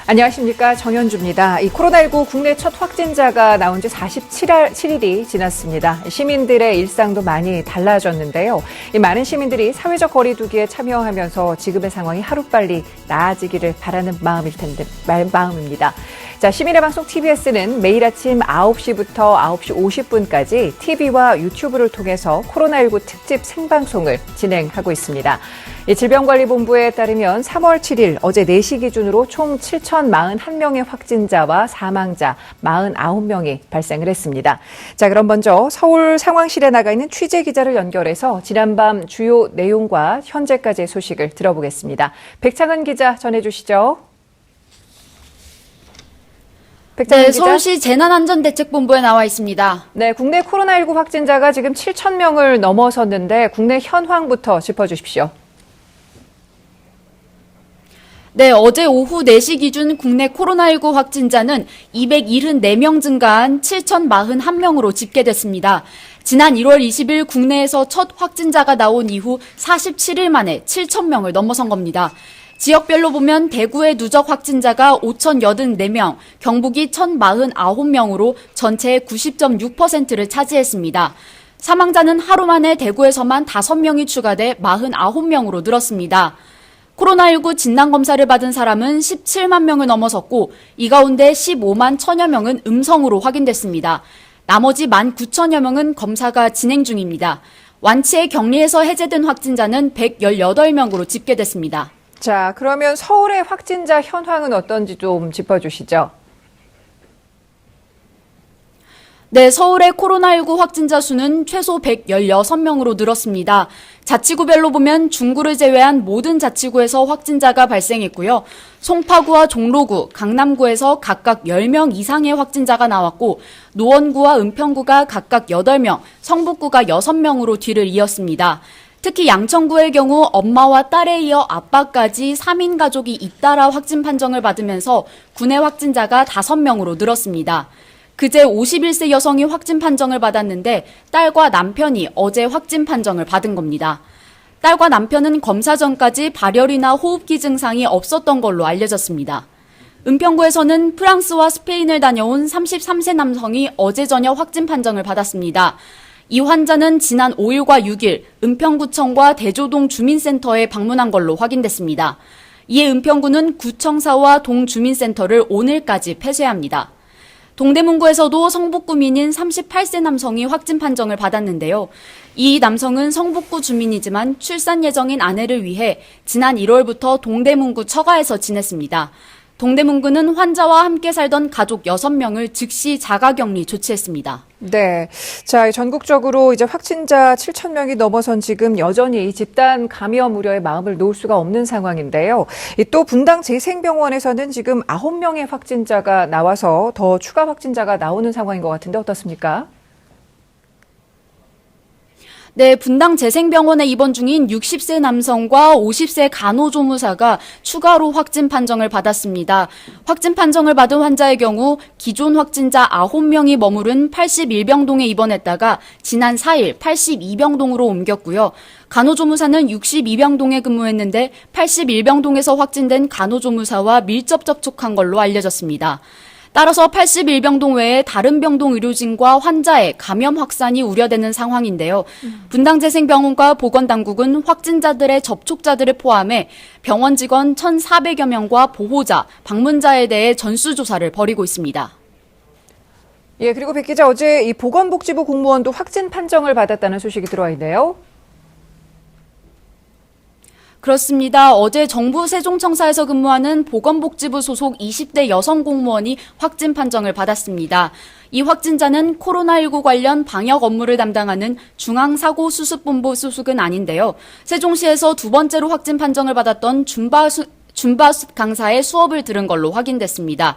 안녕하십니까. 정현주입니다. 이 코로나19 국내 첫 확진자가 나온 지 47일이 지났습니다. 시민들의 일상도 많이 달라졌는데요. 이 많은 시민들이 사회적 거리두기에 참여하면서 지금의 상황이 하루빨리 나아지기를 바라는 마음입니다. 자, 시민의 방송 TBS는 매일 아침 9시부터 9시 50분까지 TV와 유튜브를 통해서 코로나19 특집 생방송을 진행하고 있습니다. 질병관리본부에 따르면 3월 7일 어제 4시 기준으로 총 7,041명의 확진자와 사망자 49명이 발생을 했습니다. 자, 그럼 먼저 서울 상황실에 나가 있는 취재 기자를 연결해서 지난밤 주요 내용과 현재까지의 소식을 들어보겠습니다. 백창은 기자 전해주시죠. 네, 서울시 재난안전대책본부에 나와 있습니다. 네, 국내 코로나19 확진자가 지금 7,000명을 넘어섰는데 국내 현황부터 짚어주십시오. 네, 어제 오후 4시 기준 국내 코로나19 확진자는 274명 증가한 7,041명으로 집계됐습니다. 지난 1월 20일 국내에서 첫 확진자가 나온 이후 47일 만에 7,000명을 넘어선 겁니다. 지역별로 보면 대구의 누적 확진자가 5,084명, 경북이 1,049명으로 전체의 90.6%를 차지했습니다. 사망자는 하루 만에 대구에서만 5명이 추가돼 49명으로 늘었습니다. 코로나19 진단검사를 받은 사람은 17만 명을 넘어섰고 이 가운데 15만 1천여 명은 음성으로 확인됐습니다. 나머지 19,000여 명은 검사가 진행 중입니다. 완치해 격리에서 해제된 확진자는 118명으로 집계됐습니다. 자, 그러면 서울의 확진자 현황은 어떤지 좀 짚어주시죠. 네, 서울의 코로나19 확진자 수는 최소 116명으로 늘었습니다. 자치구별로 보면 중구를 제외한 모든 자치구에서 확진자가 발생했고요. 송파구와 종로구, 강남구에서 각각 10명 이상의 확진자가 나왔고 노원구와 은평구가 각각 8명, 성북구가 6명으로 뒤를 이었습니다. 특히 양천구의 경우 엄마와 딸에 이어 아빠까지 3인 가족이 잇따라 확진 판정을 받으면서 구내 확진자가 5명으로 늘었습니다. 그제 51세 여성이 확진 판정을 받았는데 딸과 남편이 어제 확진 판정을 받은 겁니다. 딸과 남편은 검사 전까지 발열이나 호흡기 증상이 없었던 걸로 알려졌습니다. 은평구에서는 프랑스와 스페인을 다녀온 33세 남성이 어제 저녁 확진 판정을 받았습니다. 이 환자는 지난 5일과 6일 은평구청과 대조동 주민센터에 방문한 걸로 확인됐습니다. 이에 은평구는 구청사와 동주민센터를 오늘까지 폐쇄합니다. 동대문구에서도 성북구 민인 38세 남성이 확진 판정을 받았는데요. 이 남성은 성북구 주민이지만 출산 예정인 아내를 위해 지난 1월부터 동대문구 처가에서 지냈습니다. 동대문구는 환자와 함께 살던 가족 6명을 즉시 자가격리 조치했습니다. 네. 자, 전국적으로 이제 확진자 7,000명이 넘어선 지금 여전히 집단 감염 우려에 마음을 놓을 수가 없는 상황인데요. 또 분당 재생병원에서는 지금 9명의 확진자가 나와서 더 추가 확진자가 나오는 상황인 것 같은데 어떻습니까? 네, 분당 재생병원에 입원 중인 60세 남성과 50세 간호조무사가 추가로 확진 판정을 받았습니다. 확진 판정을 받은 환자의 경우 기존 확진자 9명이 머무른 81병동에 입원했다가 지난 4일 82병동으로 옮겼고요. 간호조무사는 62병동에 근무했는데 81병동에서 확진된 간호조무사와 밀접 접촉한 걸로 알려졌습니다. 따라서 81병동 외에 다른 병동 의료진과 환자의 감염 확산이 우려되는 상황인데요. 분당재생병원과 보건당국은 확진자들의 접촉자들을 포함해 병원 직원 1,400여 명과 보호자, 방문자에 대해 전수조사를 벌이고 있습니다. 예, 그리고 백 기자 어제 이 보건복지부 공무원도 확진 판정을 받았다는 소식이 들어와 있네요. 그렇습니다. 어제 정부 세종청사에서 근무하는 보건복지부 소속 20대 여성 공무원이 확진 판정을 받았습니다. 이 확진자는 코로나19 관련 방역 업무를 담당하는 중앙사고수습본부 소속은 아닌데요. 세종시에서 두 번째로 확진 판정을 받았던 줌바 강사의 수업을 들은 걸로 확인됐습니다.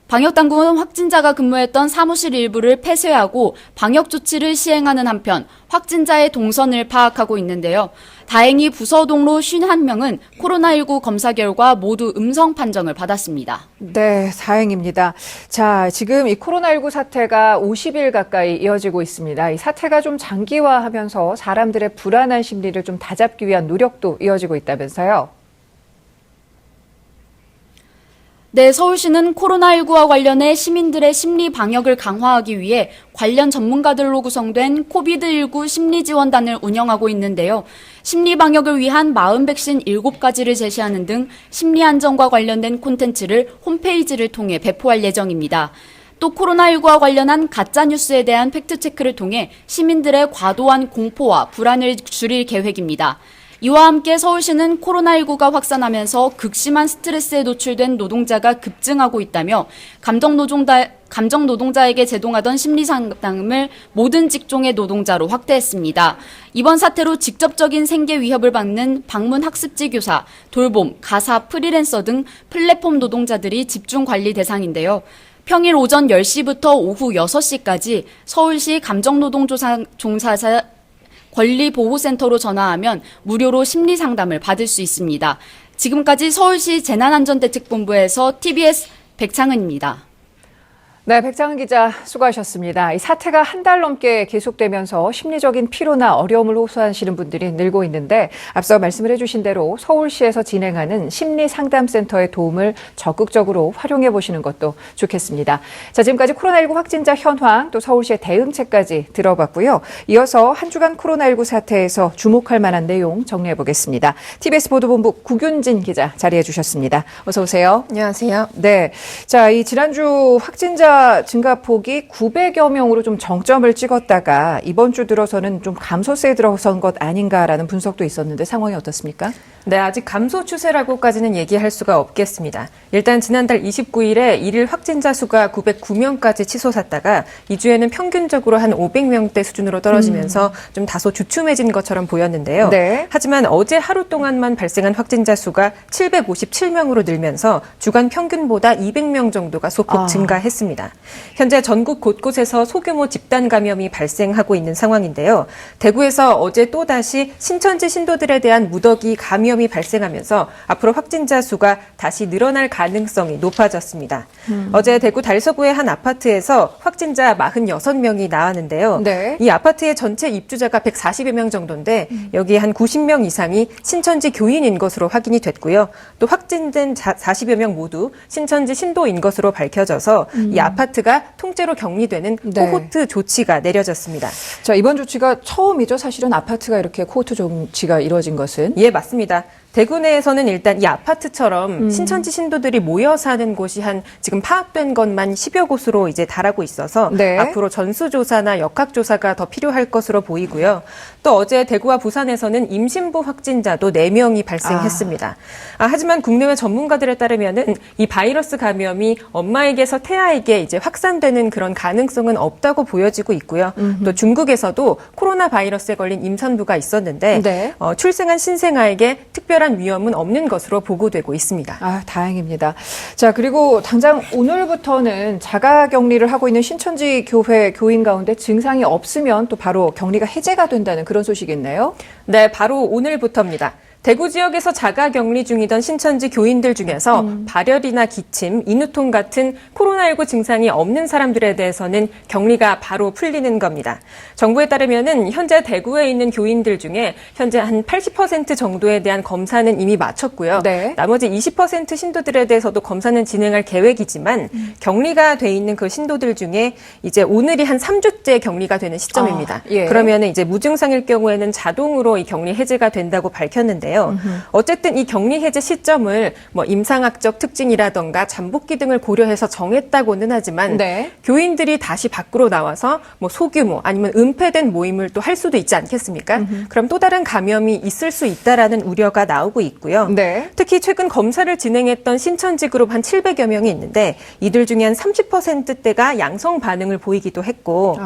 방역당국은 확진자가 근무했던 사무실 일부를 폐쇄하고 방역 조치를 시행하는 한편 확진자의 동선을 파악하고 있는데요. 다행히 부서 동로 51명은 코로나19 검사 결과 모두 음성 판정을 받았습니다. 네, 다행입니다. 자, 지금 이 코로나19 사태가 50일 가까이 이어지고 있습니다. 이 사태가 좀 장기화하면서 사람들의 불안한 심리를 좀 다잡기 위한 노력도 이어지고 있다면서요. 네, 서울시는 코로나19와 관련해 시민들의 심리 방역을 강화하기 위해 관련 전문가들로 구성된 코비드19 심리지원단을 운영하고 있는데요. 심리 방역을 위한 마음 백신 7가지를 제시하는 등 심리 안정과 관련된 콘텐츠를 홈페이지를 통해 배포할 예정입니다. 또 코로나19와 관련한 가짜뉴스에 대한 팩트체크를 통해 시민들의 과도한 공포와 불안을 줄일 계획입니다. 이와 함께 서울시는 코로나19가 확산하면서 극심한 스트레스에 노출된 노동자가 급증하고 있다며 감정 노동자에게 제공하던 심리 상담을 모든 직종의 노동자로 확대했습니다. 이번 사태로 직접적인 생계 위협을 받는 방문 학습지 교사, 돌봄, 가사, 프리랜서 등 플랫폼 노동자들이 집중 관리 대상인데요. 평일 오전 10시부터 오후 6시까지 서울시 감정노동 종사자 권리보호센터로 전화하면 무료로 심리상담을 받을 수 있습니다. 지금까지 서울시 재난안전대책본부에서 TBS 백창은입니다. 네, 백창은 기자 수고하셨습니다. 이 사태가 한 달 넘게 계속되면서 심리적인 피로나 어려움을 호소하시는 분들이 늘고 있는데 앞서 말씀을 해주신 대로 서울시에서 진행하는 심리상담센터의 도움을 적극적으로 활용해 보시는 것도 좋겠습니다. 자, 지금까지 코로나19 확진자 현황 또 서울시의 대응책까지 들어봤고요. 이어서 한 주간 코로나19 사태에서 주목할 만한 내용 정리해 보겠습니다. TBS 보도본부 구균진 기자 자리해 주셨습니다. 어서 오세요. 안녕하세요. 네, 자, 이 지난주 확진자 증가폭이 900여 명으로 좀 정점을 찍었다가 이번 주 들어서는 좀 감소세에 들어선 것 아닌가라는 분석도 있었는데 상황이 어떻습니까? 네, 아직 감소 추세라고까지는 얘기할 수가 없겠습니다. 일단 지난달 29일에 일일 확진자 수가 909명까지 치솟았다가 2주에는 평균적으로 한 500명대 수준으로 떨어지면서 좀 다소 주춤해진 것처럼 보였는데요. 네. 하지만 어제 하루 동안만 발생한 확진자 수가 757명으로 늘면서 주간 평균보다 200명 정도가 소폭 증가했습니다. 현재 전국 곳곳에서 소규모 집단 감염이 발생하고 있는 상황인데요. 대구에서 어제 또다시 신천지 신도들에 대한 무더기 감염이 발생하면서 앞으로 확진자 수가 다시 늘어날 가능성이 높아졌습니다. 어제 대구 달서구의 한 아파트에서 확진자 46명이 나왔는데요. 네. 이 아파트의 전체 입주자가 140여 명 정도인데 여기에 한 90명 이상이 신천지 교인인 것으로 확인이 됐고요. 또 확진된 40여 명 모두 신천지 신도인 것으로 밝혀져서 이 아파트가 통째로 격리되는 네. 코호트 조치가 내려졌습니다. 자, 이번 조치가 처음이죠. 사실은 아파트가 이렇게 코호트 조치가 이루어진 것은. 예, 맞습니다. 대구 내에서는 일단 이 아파트처럼 신천지 신도들이 모여 사는 곳이 한 지금 파악된 것만 10여 곳으로 이제 달하고 있어서 네. 앞으로 전수조사나 역학조사가 더 필요할 것으로 보이고요. 또 어제 대구와 부산에서는 임신부 확진자도 4명이 발생했습니다. 하지만 국내외 전문가들에 따르면은 이 바이러스 감염이 엄마에게서 태아에게 이제 확산되는 그런 가능성은 없다고 보여지고 있고요. 또 중국에서도 코로나 바이러스에 걸린 임산부가 있었는데 네. 출생한 신생아에게 특별한 위험은 없는 것으로 보고되고 있습니다. 다행입니다. 자, 그리고 당장 오늘부터는 자가 격리를 하고 있는 신천지 교회 교인 가운데 증상이 없으면 또 바로 격리가 해제가 된다는 그런 소식이 있네요. 네, 바로 오늘부터입니다. 대구 지역에서 자가 격리 중이던 신천지 교인들 중에서 발열이나 기침, 인후통 같은 코로나19 증상이 없는 사람들에 대해서는 격리가 바로 풀리는 겁니다. 정부에 따르면은 현재 대구에 있는 교인들 중에 현재 한 80% 정도에 대한 검사는 이미 마쳤고요. 네. 나머지 20% 신도들에 대해서도 검사는 진행할 계획이지만 격리가 돼 있는 그 신도들 중에 이제 오늘이 한 3주째 격리가 되는 시점입니다. 예. 그러면은 이제 무증상일 경우에는 자동으로 이 격리 해제가 된다고 밝혔는데요. 어쨌든 이 격리 해제 시점을 뭐 임상학적 특징이라던가 잠복기 등을 고려해서 정했다고는 하지만 네. 교인들이 다시 밖으로 나와서 뭐 소규모 아니면 은폐된 모임을 또 할 수도 있지 않겠습니까? 그럼 또 다른 감염이 있을 수 있다라는 우려가 나오고 있고요. 네. 특히 최근 검사를 진행했던 신천지 그룹 한 700여 명이 있는데 이들 중에 한 30%대가 양성 반응을 보이기도 했고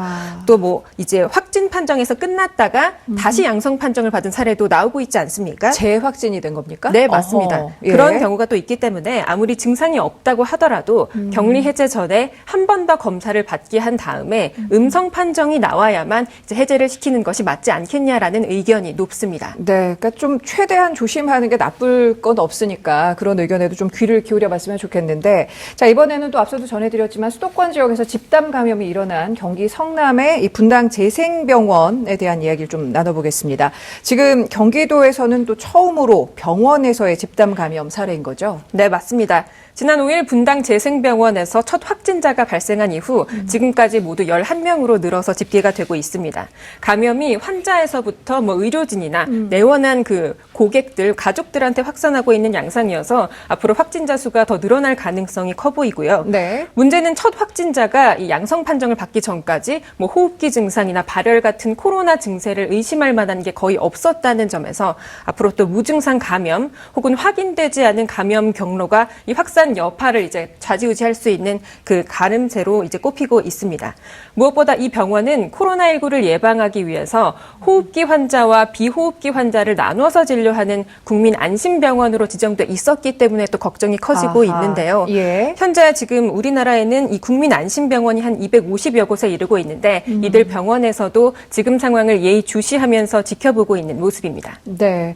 또 뭐 이제 확진 판정에서 끝났다가 다시 양성 판정을 받은 사례도 나오고 있지 않습니까? 재확진이 된 겁니까? 네, 맞습니다. 어허, 예. 그런 경우가 또 있기 때문에 아무리 증상이 없다고 하더라도 격리 해제 전에 한 번 더 검사를 받게 한 다음에 음성 판정이 나와야만 이제 해제를 시키는 것이 맞지 않겠냐라는 의견이 높습니다. 네, 그러니까 좀 최대한 조심하는 게 나쁠 건 없으니까 그런 의견에도 좀 귀를 기울여 봤으면 좋겠는데, 자, 이번에는 또 앞서도 전해드렸지만 수도권 지역에서 집단 감염이 일어난 경기 성남의 이 분당 재생병원에 대한 이야기를 좀 나눠보겠습니다. 지금 경기도에서는 또 처음으로 병원에서의 집단 감염 사례인 거죠? 네, 맞습니다. 지난 5일 분당 재생병원에서 첫 확진자가 발생한 이후 지금까지 모두 11명으로 늘어서 집계가 되고 있습니다. 감염이 환자에서부터 의료진이나 내원한 그 고객들, 가족들한테 확산하고 있는 양상이어서 앞으로 확진자 수가 더 늘어날 가능성이 커 보이고요. 네. 문제는 첫 확진자가 이 양성 판정을 받기 전까지 호흡기 증상이나 발열 같은 코로나 증세를 의심할 만한 게 거의 없었다는 점에서 앞으로 또 무증상 감염 혹은 확인되지 않은 감염 경로가 이 확산 여파를 이제 좌지우지할 수 있는 그 가늠쇠로 이제 꼽히고 있습니다. 무엇보다 이 병원은 코로나19를 예방하기 위해서 호흡기 환자와 비호흡기 환자를 나눠서 진료하는 국민 안심병원으로 지정돼 있었기 때문에 또 걱정이 커지고 있는데요. 예. 현재 지금 우리나라에는 이 국민 안심병원이 한 250여 곳에 이르고 있는데 이들 병원에서도 지금 상황을 예의주시하면서 지켜보고 있는 모습입니다. 네.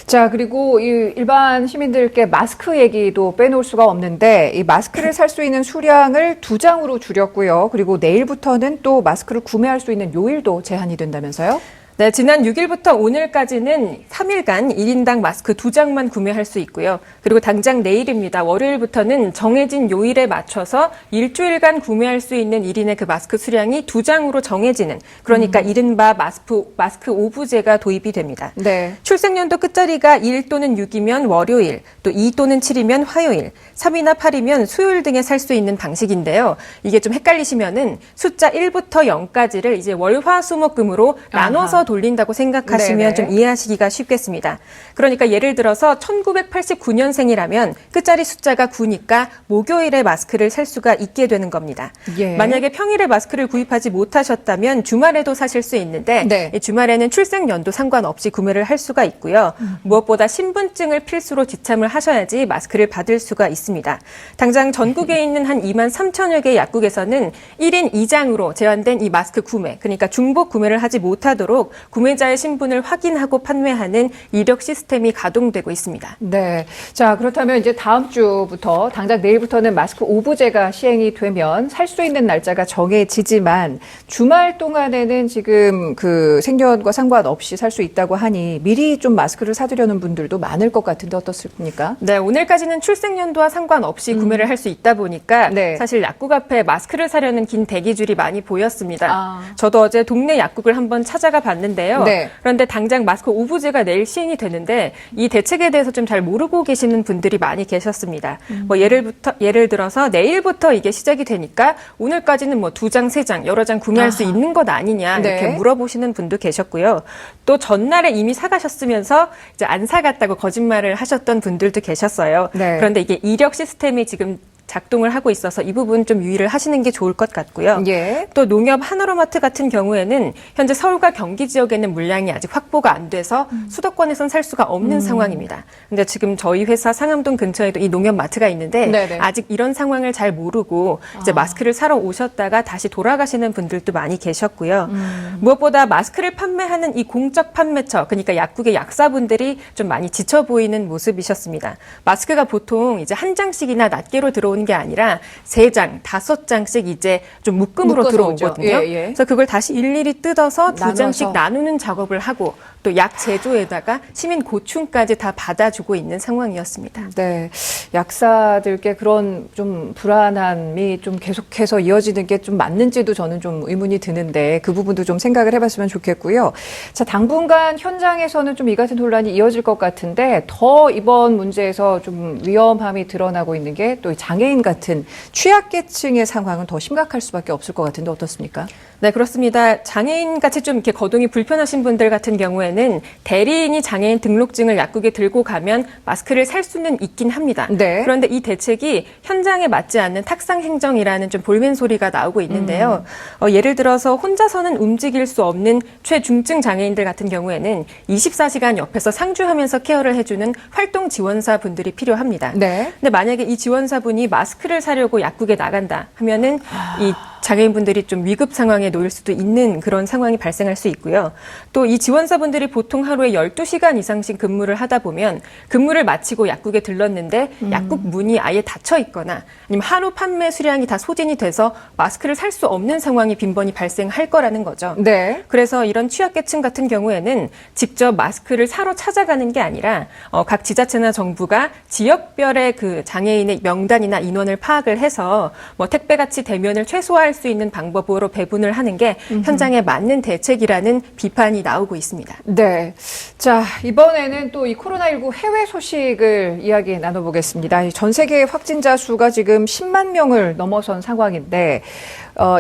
자, 그리고 이 일반 시민들께 마스크 얘기도 빼놓을 수가 없는데 이 마스크를 살 수 있는 수량을 2장으로 줄였고요. 그리고 내일부터는 또 마스크를 구매할 수 있는 요일도 제한이 된다면서요? 네, 지난 6일부터 오늘까지는 3일간 1인당 마스크 2장만 구매할 수 있고요. 그리고 당장 내일입니다. 월요일부터는 정해진 요일에 맞춰서 일주일간 구매할 수 있는 1인의 그 마스크 수량이 2장으로 정해지는, 그러니까 이른바 마스크 오부제가 도입이 됩니다. 네. 출생연도 끝자리가 1 또는 6이면 월요일, 또 2 또는 7이면 화요일, 3이나 8이면 수요일 등에 살 수 있는 방식인데요. 이게 좀 헷갈리시면은 숫자 1부터 0까지를 이제 월화수목금으로 나눠서 돌린다고 생각하시면 네네. 좀 이해하시기가 쉽겠습니다. 그러니까 예를 들어서 1989년생이라면 끝자리 숫자가 9니까 목요일에 마스크를 살 수가 있게 되는 겁니다. 예. 만약에 평일에 마스크를 구입하지 못하셨다면 주말에도 사실 수 있는데 네. 이 주말에는 출생연도 상관없이 구매를 할 수가 있고요. 무엇보다 신분증을 필수로 지참을 하셔야지 마스크를 받을 수가 있습니다. 당장 전국에 있는 한 2만 3천여 개 약국에서는 1인 2장으로 제한된 이 마스크 구매, 그러니까 중복 구매를 하지 못하도록 구매자의 신분을 확인하고 판매하는 이력 시스템이 가동되고 있습니다. 네. 자, 그렇다면 이제 다음 주부터 당장 내일부터는 마스크 오부제가 시행이 되면 살 수 있는 날짜가 정해지지만 주말 동안에는 지금 그 생년과 상관없이 살 수 있다고 하니 미리 좀 마스크를 사두려는 분들도 많을 것 같은데 어떻습니까? 네, 오늘까지는 출생연도와 상관없이 구매를 할 수 있다 보니까 네. 사실 약국 앞에 마스크를 사려는 긴 대기줄이 많이 보였습니다. 아. 저도 어제 동네 약국을 한번 찾아가 봤는데요. 네. 그런데 당장 마스크 오부제가 내일 시행이 되는데 이 대책에 대해서 좀 잘 모르고 계시는 분들이 많이 계셨습니다. 예를 들어서 내일부터 이게 시작이 되니까 오늘까지는 2장, 3장 여러 장 구매할 수 있는 것 아니냐 이렇게 네. 물어보시는 분도 계셨고요. 또 전날에 이미 사가셨으면서 이제 안 사갔다고 거짓말을 하셨던 분들도 계셨어요. 네. 그런데 이게 이력 시스템이 지금 작동을 하고 있어서 이 부분 좀 유의를 하시는 게 좋을 것 같고요. 예. 또 농협 하나로마트 같은 경우에는 현재 서울과 경기 지역에는 물량이 아직 확보가 안 돼서 수도권에선 살 수가 없는 상황입니다. 근데 지금 저희 회사 상암동 근처에도 이 농협 마트가 있는데 네네. 아직 이런 상황을 잘 모르고 이제 마스크를 사러 오셨다가 다시 돌아가시는 분들도 많이 계셨고요. 무엇보다 마스크를 판매하는 이 공적 판매처, 그러니까 약국의 약사분들이 좀 많이 지쳐 보이는 모습이셨습니다. 마스크가 보통 이제 한 장씩이나 낱개로 들어오는 게 아니라 3장, 5장씩 이제 좀 묶음으로 묶어서 들어오거든요. 오죠. 예, 예. 그래서 그걸 다시 일일이 뜯어서 두 나눠서. 장씩 나누는 작업을 하고 또 약 제조에다가 시민 고충까지 다 받아주고 있는 상황이었습니다. 네. 약사들께 그런 좀 불안함이 좀 계속해서 이어지는 게 좀 맞는지도 저는 좀 의문이 드는데 그 부분도 좀 생각을 해봤으면 좋겠고요. 자, 당분간 현장에서는 좀 이 같은 혼란이 이어질 것 같은데 더 이번 문제에서 좀 위험함이 드러나고 있는 게 또 장애인 같은 취약계층의 상황은 더 심각할 수밖에 없을 것 같은데 어떻습니까? 네, 그렇습니다. 장애인 같이 좀 이렇게 거동이 불편하신 분들 같은 경우에는 대리인이 장애인 등록증을 약국에 들고 가면 마스크를 살 수는 있긴 합니다. 네. 그런데 이 대책이 현장에 맞지 않는 탁상 행정이라는 좀 볼멘 소리가 나오고 있는데요. 예를 들어서 혼자서는 움직일 수 없는 최중증 장애인들 같은 경우에는 24시간 옆에서 상주하면서 케어를 해주는 활동 지원사 분들이 필요합니다. 네. 근데 만약에 이 지원사분이 마스크를 사려고 약국에 나간다 하면은 이 장애인분들이 좀 위급 상황에 놓일 수도 있는 그런 상황이 발생할 수 있고요. 또 이 지원사분들이 보통 하루에 12시간 이상씩 근무를 하다 보면 근무를 마치고 약국에 들렀는데 약국 문이 아예 닫혀 있거나 아니면 하루 판매 수량이 다 소진이 돼서 마스크를 살 수 없는 상황이 빈번히 발생할 거라는 거죠. 네. 그래서 이런 취약계층 같은 경우에는 직접 마스크를 사러 찾아가는 게 아니라 각 지자체나 정부가 지역별의 그 장애인의 명단이나 인원을 파악을 해서 뭐 택배같이 대면을 최소화할 수 있는 방법으로 배분을 하는 게 현장에 맞는 대책이라는 비판이 나오고 있습니다. 네. 자, 이번에는 또 이 코로나19 해외 소식을 이야기 나눠보겠습니다. 전 세계 확진자 수가 지금 10만 명을 넘어선 상황인데,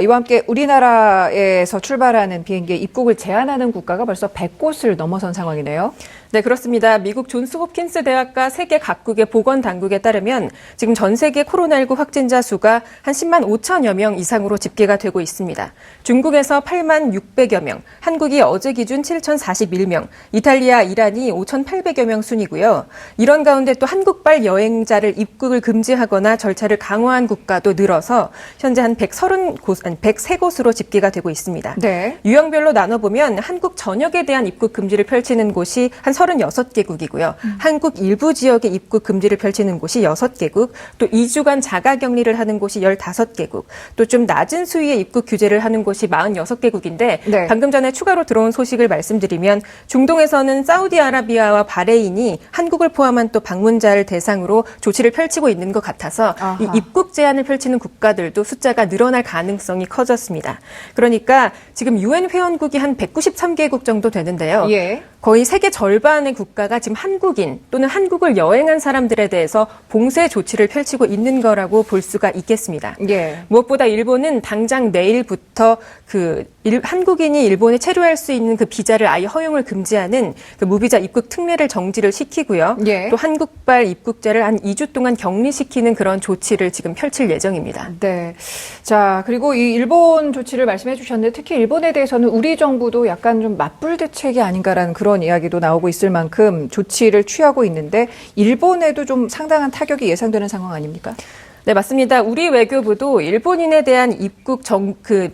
이와 함께 우리나라에서 출발하는 비행기의 입국을 제한하는 국가가 벌써 100곳을 넘어선 상황이네요. 네, 그렇습니다. 미국 존스 홉킨스 대학과 세계 각국의 보건 당국에 따르면 지금 전 세계 코로나19 확진자 수가 한 10만 5천여 명 이상으로 집계가 되고 있습니다. 중국에서 8만 600여 명, 한국이 어제 기준 7,041명, 이탈리아, 이란이 5,800여 명 순이고요. 이런 가운데 또 한국발 여행자를 입국을 금지하거나 절차를 강화한 국가도 늘어서 현재 한 103곳으로 집계가 되고 있습니다. 네. 유형별로 나눠보면 한국 전역에 대한 입국 금지를 펼치는 곳이 한 36개국이고요. 한국 일부 지역에 입국 금지를 펼치는 곳이 6개국, 또 2주간 자가격리를 하는 곳이 15개국, 또 좀 낮은 수위의 입국 규제를 하는 곳이 46개국인데 네. 방금 전에 추가로 들어온 소식을 말씀드리면 중동에서는 사우디아라비아와 바레인이 한국을 포함한 또 방문자를 대상으로 조치를 펼치고 있는 것 같아서 이 입국 제한을 펼치는 국가들도 숫자가 늘어날 가능성이 커졌습니다. 그러니까 지금 유엔 회원국이 한 193개국 정도 되는데요. 예. 거의 세계 절반의 국가가 지금 한국인 또는 한국을 여행한 사람들에 대해서 봉쇄 조치를 펼치고 있는 거라고 볼 수가 있겠습니다. 예. 무엇보다 일본은 당장 내일부터 한국인이 일본에 체류할 수 있는 그 비자를 아예 허용을 금지하는 그 무비자 입국 특례를 정지를 시키고요. 예. 또 한국발 입국자를 한 2주 동안 격리시키는 그런 조치를 지금 펼칠 예정입니다. 네. 자, 그리고 이 일본 조치를 말씀해 주셨는데 특히 일본에 대해서는 우리 정부도 약간 좀 맞불 대책이 아닌가라는 그런 이야기도 나오고 있을 만큼 조치를 취하고 있는데 일본에도 좀 상당한 타격이 예상되는 상황 아닙니까? 네, 맞습니다. 우리 외교부도 일본인에 대한 입국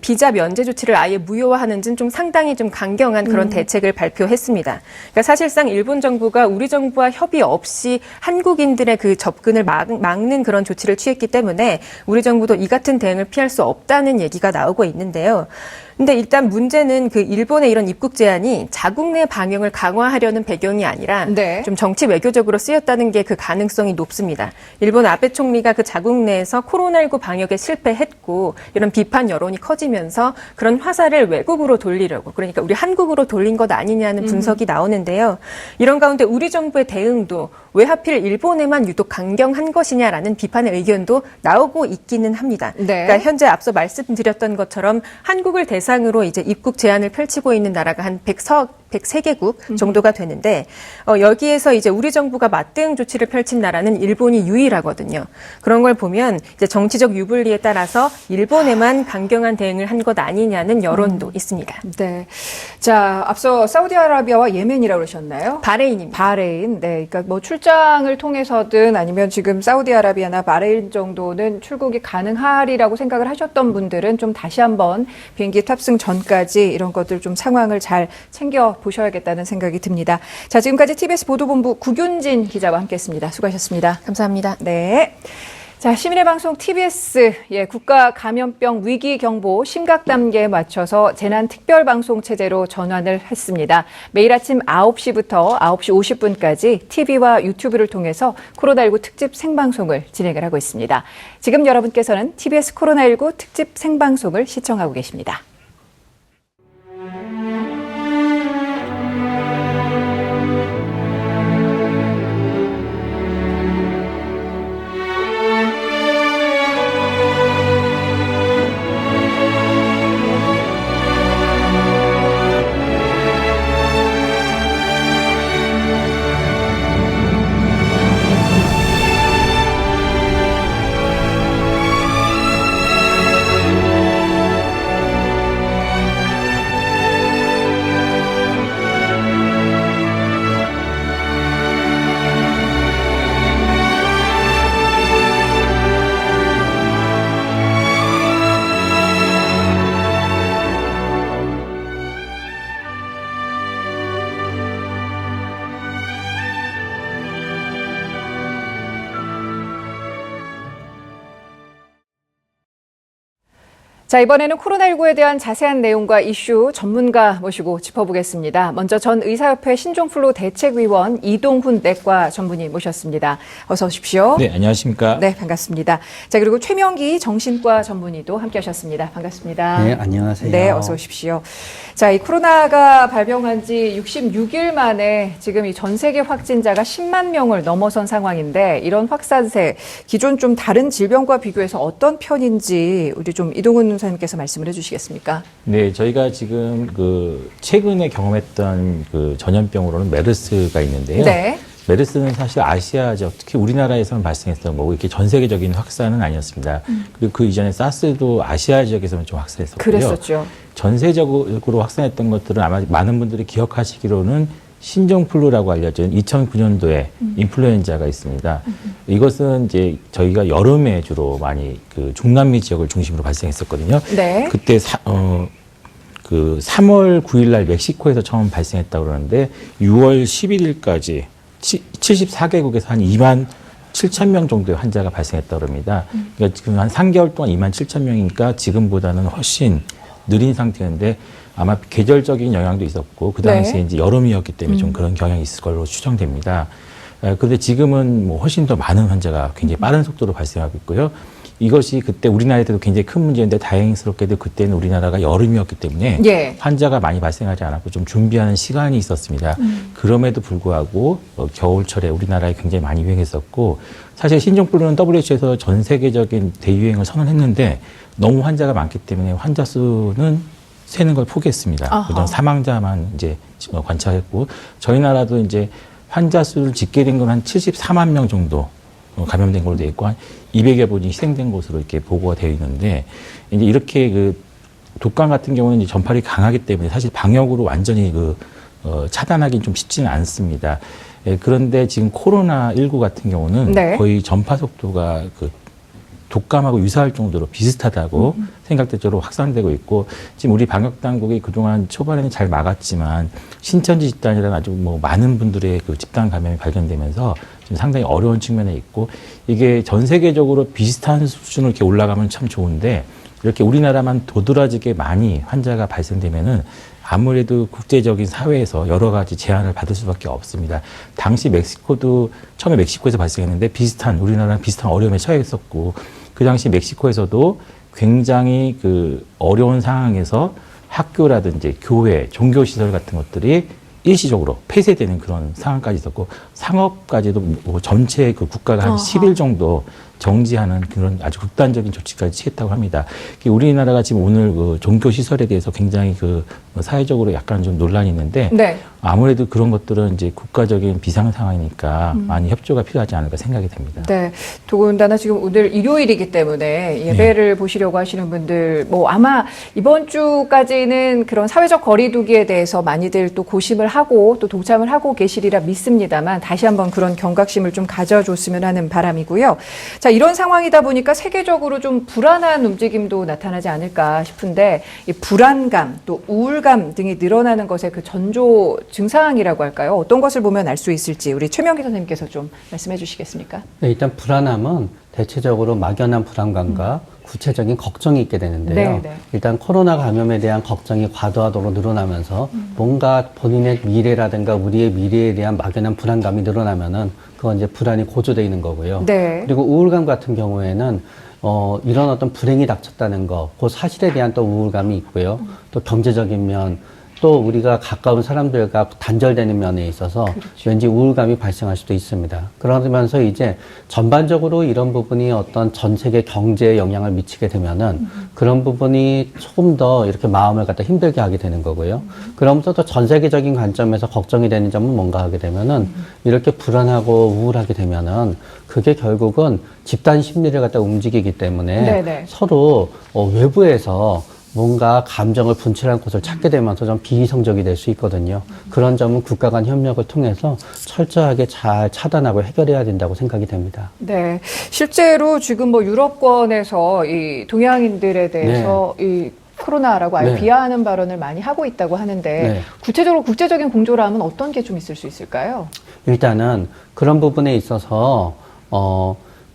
비자 면제 조치를 아예 무효화하는지는 좀 상당히 좀 강경한 그런 대책을 발표했습니다. 그러니까 사실상 일본 정부가 우리 정부와 협의 없이 한국인들의 그 접근을 막는 그런 조치를 취했기 때문에 우리 정부도 이 같은 대응을 피할 수 없다는 얘기가 나오고 있는데요. 근데 일단 문제는 그 일본의 이런 입국 제한이 자국 내 방역을 강화하려는 배경이 아니라 네. 좀 정치 외교적으로 쓰였다는 게 그 가능성이 높습니다. 일본 아베 총리가 그 자국 내에서 코로나19 방역에 실패했고 이런 비판 여론이 커지면서 그런 화살을 외국으로 돌리려고 그러니까 우리 한국으로 돌린 것 아니냐는 분석이 나오는데요. 이런 가운데 우리 정부의 대응도 왜 하필 일본에만 유독 강경한 것이냐라는 비판의 의견도 나오고 있기는 합니다. 네. 그러니까 현재 앞서 말씀드렸던 것처럼 한국을 대상으로 이제 입국 제한을 펼치고 있는 나라가 한 103개국 정도가 되는데 여기에서 이제 우리 정부가 맞대응 조치를 펼친 나라는 일본이 유일하거든요. 그런 걸 보면 이제 정치적 유불리에 따라서 일본에만 강경한 대응을 한 것 아니냐는 여론도 있습니다. 네. 자, 앞서 사우디아라비아와 예멘이라고 그러셨나요? 바레인입니다. 바레인. 네. 그러니까 뭐 출장을 통해서든 아니면 지금 사우디아라비아나 바레인 정도는 출국이 가능하리라고 생각을 하셨던 분들은 좀 다시 한번 비행기 탑승 전까지 이런 것들 좀 상황을 잘 챙겨 보셔야겠다는 생각이 듭니다. 자, 지금까지 TBS 보도본부 구균진 기자와 함께했습니다. 수고하셨습니다. 감사합니다. 네. 자, 시민의 방송 TBS, 국가 감염병 위기 경보 심각 단계에 맞춰서 재난 특별 방송 체제로 전환을 했습니다. 매일 아침 9시부터 9시 50분까지 TV와 유튜브를 통해서 코로나19 특집 생방송을 진행을 하고 있습니다. 지금 여러분께서는 TBS 코로나19 특집 생방송을 시청하고 계십니다. 자, 이번에는 코로나19에 대한 자세한 내용과 이슈 전문가 모시고 짚어보겠습니다. 먼저 전 의사협회 신종플루 대책위원 이동훈 내과 전문의 모셨습니다. 어서 오십시오. 네, 안녕하십니까. 네, 반갑습니다. 자, 그리고 최명기 정신과 전문의도 함께 하셨습니다. 반갑습니다. 네, 안녕하세요. 네, 어서 오십시오. 자, 이 코로나가 발병한 지 66일 만에 지금 이 전 세계 확진자가 10만 명을 넘어선 상황인데 이런 확산세, 기존 좀 다른 질병과 비교해서 어떤 편인지 우리 좀 이동훈 선생님께서 말씀을 해주시겠습니까? 네, 저희가 지금 최근에 경험했던 전염병으로는 메르스가 있는데요. 네. 메르스는 사실 아시아 지역, 특히 우리나라에서는 발생했던 거고 이렇게 전 세계적인 확산은 아니었습니다. 그리고 그 이전에 사스도 아시아 지역에서는 좀 확산했었고요. 그랬었죠. 전세적으로 확산했던 것들은 아마 많은 분들이 기억하시기로는 신종플루라고 알려진 2009년도에 인플루엔자가 있습니다. 이것은 이제 저희가 여름에 주로 많이 중남미 지역을 중심으로 발생했었거든요. 네. 그때 3월 9일 날 멕시코에서 처음 발생했다고 그러는데 6월 11일까지 74개국에서 한 2만 7천 명 정도의 환자가 발생했다고 그럽니다. 그러니까 지금 한 3개월 동안 2만 7천 명이니까 지금보다는 훨씬 느린 상태인데 아마 계절적인 영향도 있었고 그 당시에 네. 이제 여름이었기 때문에 좀 그런 경향이 있을 걸로 추정됩니다. 그런데 지금은 뭐 훨씬 더 많은 환자가 굉장히 빠른 속도로 발생하고 있고요. 이것이 그때 우리나라에도 굉장히 큰 문제인데 다행스럽게도 그때는 우리나라가 여름이었기 때문에 예. 환자가 많이 발생하지 않았고 좀 준비하는 시간이 있었습니다. 그럼에도 불구하고 겨울철에 우리나라에 굉장히 많이 유행했었고 사실 신종플루는 WHO에서 전 세계적인 대유행을 선언했는데 너무 환자가 많기 때문에 환자 수는 세는 걸 포기했습니다. 그냥 사망자만 이제 관찰했고 저희 나라도 이제 환자 수를 집계된 건 한 74만 명 정도 감염된 걸로 되어 있고 한 200여 분이 희생된 것으로 이렇게 보고가 되어 있는데 이제 이렇게 독감 같은 경우는 이제 전파력이 강하기 때문에 사실 방역으로 완전히 차단하기는 좀 쉽지는 않습니다. 그런데 지금 코로나19 같은 경우는 네. 거의 전파 속도가 독감하고 유사할 정도로 비슷하다고 생각될 정도로 확산되고 있고 지금 우리 방역 당국이 그동안 초반에는 잘 막았지만 신천지 집단이라는 아주 많은 분들의 집단 감염이 발견되면서 지금 상당히 어려운 측면에 있고 이게 전 세계적으로 비슷한 수준으로 이렇게 올라가면 참 좋은데 이렇게 우리나라만 도드라지게 많이 환자가 발생되면은 아무래도 국제적인 사회에서 여러 가지 제한을 받을 수밖에 없습니다. 당시 멕시코도 처음에 멕시코에서 발생했는데 우리나라랑 비슷한 어려움에 처했었고 그 당시 멕시코에서도 굉장히 어려운 상황에서 학교라든지 교회, 종교시설 같은 것들이 일시적으로 폐쇄되는 그런 상황까지 있었고 상업까지도 전체 국가가 한 10일 정도 정지하는 그런 아주 극단적인 조치까지 취했다고 합니다. 우리나라가 지금 오늘 종교 시설에 대해서 굉장히 사회적으로 약간 좀 논란이 있는데 네. 아무래도 그런 것들은 이제 국가적인 비상 상황이니까 많이 협조가 필요하지 않을까 생각이 됩니다. 네. 더군다나 지금 오늘 일요일이기 때문에 예배를 보시려고 하시는 분들 아마 이번 주까지는 그런 사회적 거리두기에 대해서 많이들 또 고심을 하고 또 동참을 하고 계시리라 믿습니다만 다시 한번 그런 경각심을 좀 가져줬으면 하는 바람이고요. 자, 이런 상황이다 보니까 세계적으로 좀 불안한 움직임도 나타나지 않을까 싶은데 이 불안감 또 우울감 등이 늘어나는 것의 전조 증상이라고 할까요? 어떤 것을 보면 알 수 있을지 우리 최명기 선생님께서 좀 말씀해 주시겠습니까? 네, 일단 불안함은 대체적으로 막연한 불안감과 구체적인 걱정이 있게 되는데요. 네. 일단 코로나 감염에 대한 걱정이 과도하도록 늘어나면서 뭔가 본인의 미래라든가 우리의 미래에 대한 막연한 불안감이 늘어나면은 그건 이제 불안이 고조되어 있는 거고요. 네. 그리고 우울감 같은 경우에는 이런 어떤 불행이 닥쳤다는 거, 그 사실에 대한 또 우울감이 있고요. 또 경제적인 면, 또 우리가 가까운 사람들과 단절되는 면에 있어서 왠지 우울감이 발생할 수도 있습니다. 그러면서 이제 전반적으로 이런 부분이 어떤 전 세계 경제에 영향을 미치게 되면은 그런 부분이 조금 더 이렇게 마음을 갖다 힘들게 하게 되는 거고요. 그러면서 또 전 세계적인 관점에서 걱정이 되는 점은 뭔가 하게 되면은 이렇게 불안하고 우울하게 되면은 그게 결국은 집단 심리를 갖다 움직이기 때문에 네네. 서로 외부에서 뭔가 감정을 분출한 곳을 찾게 되면서 좀 비이성적이 될 수 있거든요. 그런 점은 국가 간 협력을 통해서 철저하게 잘 차단하고 해결해야 된다고 생각이 됩니다. 네. 실제로 지금 유럽권에서 이 동양인들에 대해서 이 코로나라고 아예 네. 비하하는 발언을 많이 하고 있다고 하는데 네. 구체적으로 국제적인 공조라면 어떤 게 좀 있을 수 있을까요? 일단은 그런 부분에 있어서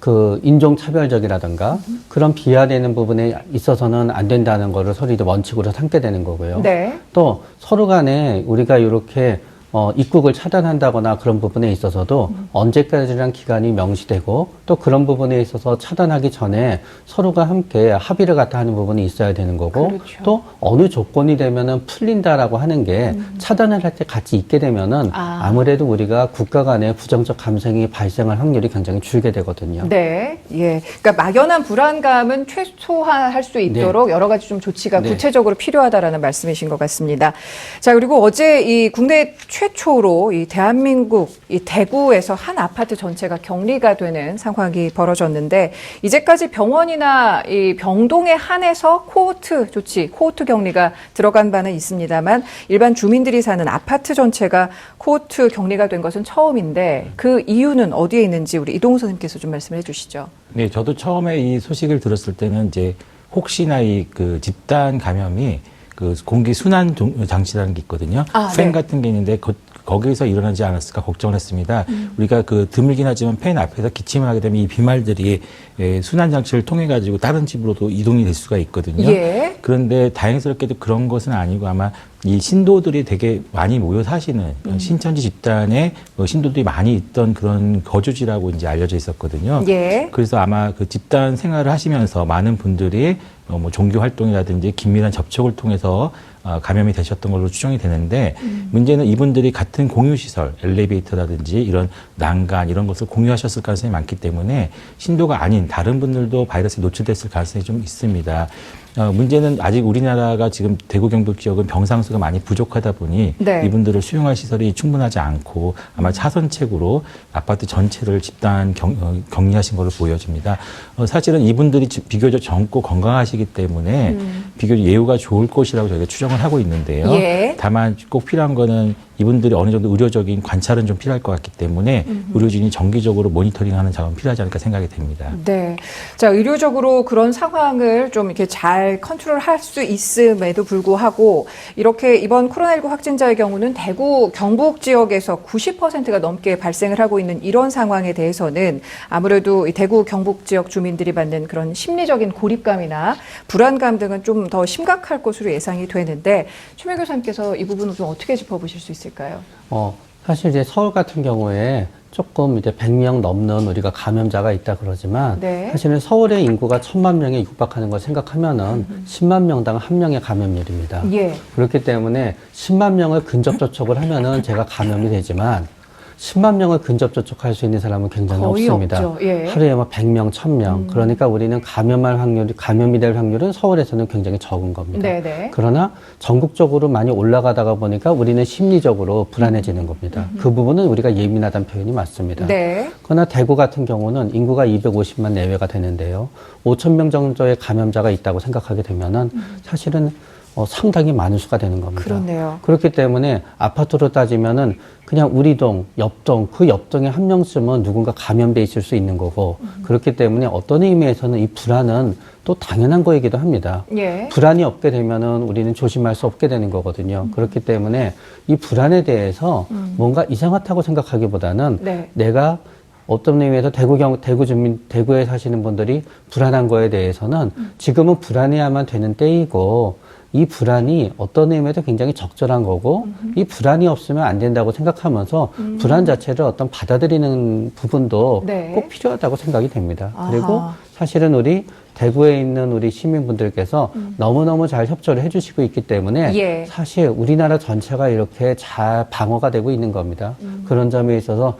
그 인종차별적이라든가 그런 비하되는 부분에 있어서는 안 된다는 거를 서로 이제 원칙으로 삼게 되는 거고요. 네. 또 서로 간에 우리가 이렇게 입국을 차단한다거나 그런 부분에 있어서도 언제까지라는 기간이 명시되고 또 그런 부분에 있어서 차단하기 전에 서로가 함께 합의를 갖다 하는 부분이 있어야 되는 거고 그렇죠. 또 어느 조건이 되면은 풀린다라고 하는 게 차단을 할 때 같이 있게 되면은 아무래도 우리가 국가 간의 부정적 감정이 발생할 확률이 굉장히 줄게 되거든요. 네, 예. 그러니까 막연한 불안감은 최소화할 수 있도록 여러 가지 좀 조치가 네. 구체적으로 필요하다라는 말씀이신 것 같습니다. 자, 그리고 어제 이 국내 최초로 이 대한민국 이 대구에서 한 아파트 전체가 격리가 되는 상황이 벌어졌는데 이제까지 병원이나 이 병동에 한해서 코호트 조치, 코호트 격리가 들어간 바는 있습니다만 일반 주민들이 사는 아파트 전체가 코호트 격리가 된 것은 처음인데 그 이유는 어디에 있는지 우리 이동우 선생님께서 좀 말씀을 해주시죠. 네, 저도 처음에 이 소식을 들었을 때는 이제 혹시나 이 그 집단 감염이 그 공기 순환 장치라는 게 있거든요. 팬 네. 같은 게 있는데 거기에서 일어나지 않았을까 걱정을 했습니다. 우리가 그 드물긴 하지만 팬 앞에서 기침을 하게 되면 이 비말들이 순환 장치를 통해 가지고 다른 집으로도 이동이 될 수가 있거든요. 예. 그런데 다행스럽게도 그런 것은 아니고 아마 이 신도들이 되게 많이 모여 사시는 신천지 집단에 신도들이 많이 있던 그런 거주지라고 이제 알려져 있었거든요. 예. 그래서 아마 그 집단 생활을 하시면서 많은 분들이 뭐 종교 활동이라든지 긴밀한 접촉을 통해서 감염이 되셨던 걸로 추정이 되는데 문제는 이분들이 같은 공유시설, 엘리베이터라든지 이런 난간 이런 것을 공유하셨을 가능성이 많기 때문에 신도가 아닌 다른 분들도 바이러스에 노출됐을 가능성이 좀 있습니다. 문제는 아직 우리나라가 지금 대구 경북 지역은 병상수가 많이 부족하다 보니 네. 이분들을 수용할 시설이 충분하지 않고 아마 차선책으로 아파트 전체를 집단 격리하신 걸로 보여집니다. 사실은 이분들이 비교적 젊고 건강하시기 때문에 비교적 예후가 좋을 것이라고 저희가 추정을 하고 있는데요. 예. 다만 꼭 필요한 거는 이분들이 어느 정도 의료적인 관찰은 좀 필요할 것 같기 때문에 의료진이 정기적으로 모니터링하는 작업은 필요하지 않을까 생각이 됩니다. 네. 자, 의료적으로 그런 상황을 좀 이렇게 잘 컨트롤할 수 있음에도 불구하고 이렇게 이번 코로나19 확진자의 경우는 대구 경북 지역에서 90%가 넘게 발생을 하고 있는 이런 상황에 대해서는 아무래도 이 대구 경북 지역 주민들이 받는 그런 심리적인 고립감이나 불안감 등은 좀 더 심각할 것으로 예상이 되는데 최명 교수님께서 이 부분을 좀 어떻게 짚어보실 수 있을까요? 사실 이제 서울 같은 경우에 조금 이제 100명 넘는 우리가 감염자가 있다 그러지만 네. 사실은 서울의 인구가 1000만 명에 육박하는 걸 생각하면은 10만 명당 1명의 감염률입니다. 예. 그렇기 때문에 10만 명을 근접 접촉을 하면은 제가 감염이 되지만 10만 명을 근접 접촉할 수 있는 사람은 굉장히 거의 없습니다. 없죠. 예. 하루에 뭐 100명, 1000명. 그러니까 우리는 감염이 될 확률은 서울에서는 굉장히 적은 겁니다. 네네. 그러나 전국적으로 많이 올라가다가 보니까 우리는 심리적으로 불안해지는 겁니다. 그 부분은 우리가 예민하다는 표현이 맞습니다. 네. 그러나 대구 같은 경우는 인구가 250만 내외가 되는데요. 5천 명 정도의 감염자가 있다고 생각하게 되면은 사실은 상당히 많은 수가 되는 겁니다. 그렇네요. 그렇기 때문에 아파트로 따지면은 그냥 우리 동, 옆동, 그 옆동에 한 명쯤은 누군가 감염돼 있을 수 있는 거고 그렇기 때문에 어떤 의미에서는 이 불안은 또 당연한 거이기도 합니다. 예. 불안이 없게 되면은 우리는 조심할 수 없게 되는 거거든요. 그렇기 때문에 이 불안에 대해서 뭔가 이상하다고 생각하기보다는 네. 내가 어떤 의미에서 대구에 사시는 분들이 불안한 거에 대해서는 지금은 불안해야만 되는 때이고 이 불안이 어떤 의미에서 굉장히 적절한 거고 이 불안이 없으면 안 된다고 생각하면서 불안 자체를 어떤 받아들이는 부분도 네. 꼭 필요하다고 생각이 됩니다. 아하. 그리고 사실은 우리 대구에 있는 우리 시민분들께서 너무너무 잘 협조를 해주시고 있기 때문에 예. 사실 우리나라 전체가 이렇게 잘 방어가 되고 있는 겁니다. 그런 점에 있어서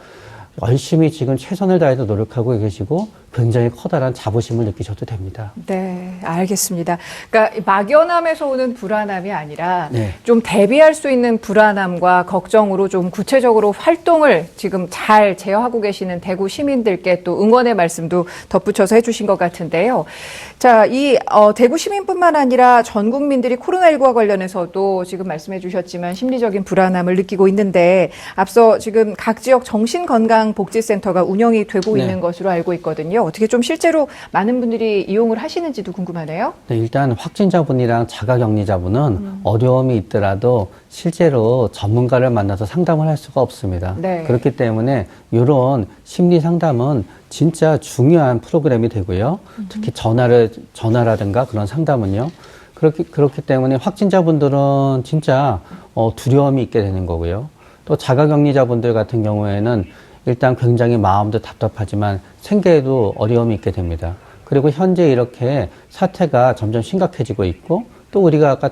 열심히 지금 최선을 다해서 노력하고 계시고 굉장히 커다란 자부심을 느끼셔도 됩니다. 네, 알겠습니다. 그러니까 막연함에서 오는 불안함이 아니라 네. 좀 대비할 수 있는 불안함과 걱정으로 좀 구체적으로 활동을 지금 잘 제어하고 계시는 대구 시민들께 또 응원의 말씀도 덧붙여서 해주신 것 같은데요. 자, 이 대구 시민뿐만 아니라 전 국민들이 코로나19와 관련해서도 지금 말씀해 주셨지만 심리적인 불안함을 느끼고 있는데 앞서 지금 각 지역 정신건강복지센터가 운영이 되고 네. 있는 것으로 알고 있거든요. 어떻게 좀 실제로 많은 분들이 이용을 하시는지도 궁금하네요. 네, 일단 확진자분이랑 자가격리자분은 어려움이 있더라도 실제로 전문가를 만나서 상담을 할 수가 없습니다. 네. 그렇기 때문에 이런 심리 상담은 진짜 중요한 프로그램이 되고요. 특히 전화라든가 그런 상담은요. 그렇기 때문에 확진자분들은 진짜 두려움이 있게 되는 거고요. 또 자가격리자분들 같은 경우에는 일단 굉장히 마음도 답답하지만 생계에도 어려움이 있게 됩니다. 그리고 현재 이렇게 사태가 점점 심각해지고 있고 또 우리가 아까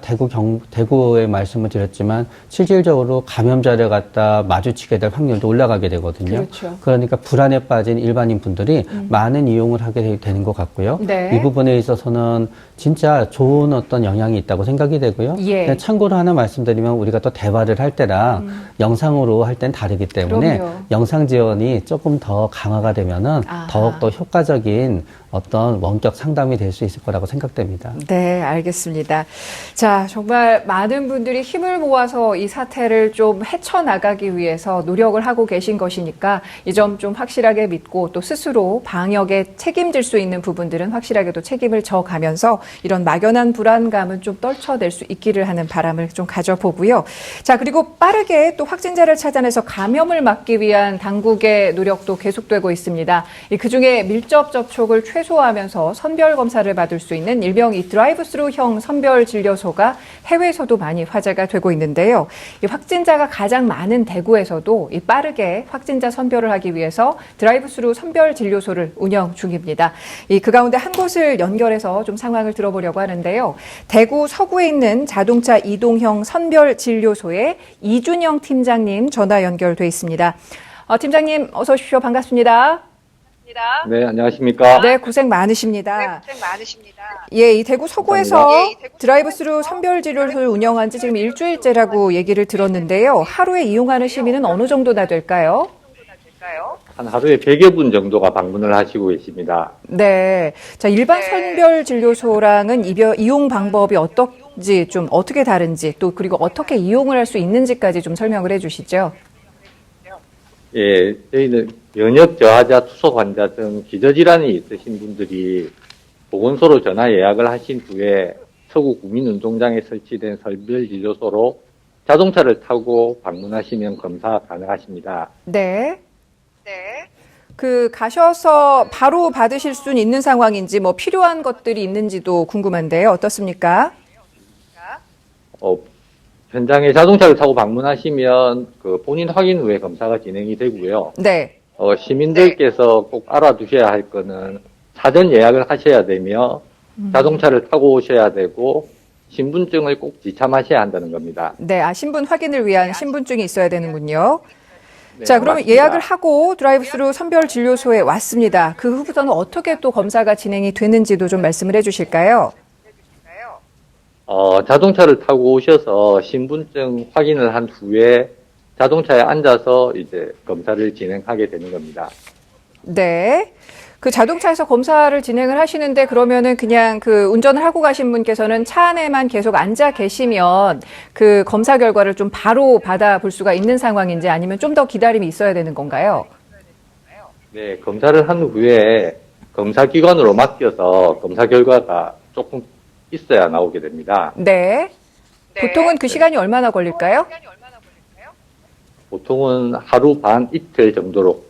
대구의 말씀을 드렸지만 실질적으로 감염자를 갖다 마주치게 될 확률도 올라가게 되거든요. 그렇죠. 그러니까 불안에 빠진 일반인 분들이 많은 이용을 하게 되는 것 같고요. 네. 이 부분에 있어서는 진짜 좋은 어떤 영향이 있다고 생각이 되고요. 예. 근데 참고로 하나 말씀드리면 우리가 또 대화를 할 때랑 영상으로 할 땐 다르기 때문에 그럼요. 영상 지원이 조금 더 강화가 되면은 아하. 더욱더 효과적인 어떤 원격 상담이 될 수 있을 거라고 생각됩니다. 네, 알겠습니다. 자, 정말 많은 분들이 힘을 모아서 이 사태를 좀 헤쳐나가기 위해서 노력을 하고 계신 것이니까 이 점 좀 확실하게 믿고 또 스스로 방역에 책임질 수 있는 부분들은 확실하게 또 책임을 져가면서 이런 막연한 불안감은 좀 떨쳐낼 수 있기를 하는 바람을 좀 가져보고요. 자, 그리고 빠르게 또 확진자를 찾아내서 감염을 막기 위한 당국의 노력도 계속되고 있습니다. 그중에 밀접 접촉을 최소화하면서 선별 검사를 받을 수 있는 일명 이 드라이브스루형 선별 진료소가 해외에서도 많이 화제가 되고 있는데요. 이 확진자가 가장 많은 대구에서도 이 빠르게 확진자 선별을 하기 위해서 드라이브스루 선별 진료소를 운영 중입니다. 그 가운데 한 곳을 연결해서 좀 상황을 들어보려고 하는데요. 대구 서구에 있는 자동차 이동형 선별 진료소의 이준영 팀장님 전화 연결돼 있습니다. 팀장님 어서 오십시오. 반갑습니다. 네, 안녕하십니까? 네, 고생 많으십니다. 네, 고생 많으십니다. 예, 이 대구 서구에서 드라이브스루 선별 진료소를 운영한 지 지금 일주일째라고 얘기를 들었는데요. 하루에 이용하는 시민은 어느 정도나 될까요? 한 하루에 100여 분 정도가 방문을 하시고 계십니다. 네. 자, 일반 선별 진료소랑은 이용 방법이 어떤지 좀 어떻게 다른지 또 그리고 어떻게 이용을 할 수 있는지까지 좀 설명을 해 주시죠. 예, 저희는 면역 저하자, 투석 환자 등 기저질환이 있으신 분들이 보건소로 전화 예약을 하신 후에 서구 국민운동장에 설치된 선별 진료소로 자동차를 타고 방문하시면 검사 가능하십니다. 네. 네. 가셔서 바로 받으실 수는 있는 상황인지 뭐 필요한 것들이 있는지도 궁금한데요. 어떻습니까? 현장에 자동차를 타고 방문하시면 그 본인 확인 후에 검사가 진행이 되고요. 네. 시민들께서 꼭 알아두셔야 할 거는 사전 예약을 하셔야 되며 자동차를 타고 오셔야 되고 신분증을 꼭 지참하셔야 한다는 겁니다. 네. 신분 확인을 위한 신분증이 있어야 되는군요. 네, 자, 그러면 맞습니다. 예약을 하고 드라이브스루 선별 진료소에 왔습니다. 그 후부터는 어떻게 또 검사가 진행이 되는지도 좀 말씀을 해 주실까요? 자동차를 타고 오셔서 신분증 확인을 한 후에 자동차에 앉아서 이제 검사를 진행하게 되는 겁니다. 네. 그 자동차에서 검사를 진행을 하시는데 그러면은 그냥 운전을 하고 가신 분께서는 차 안에만 계속 앉아 계시면 그 검사 결과를 좀 바로 받아볼 수가 있는 상황인지 아니면 좀 더 기다림이 있어야 되는 건가요? 네, 검사를 한 후에 검사기관으로 맡겨서 검사 결과가 조금 있어야 나오게 됩니다. 네. 보통은 그 시간이 얼마나 걸릴까요? 보통은 하루 반 이틀 정도로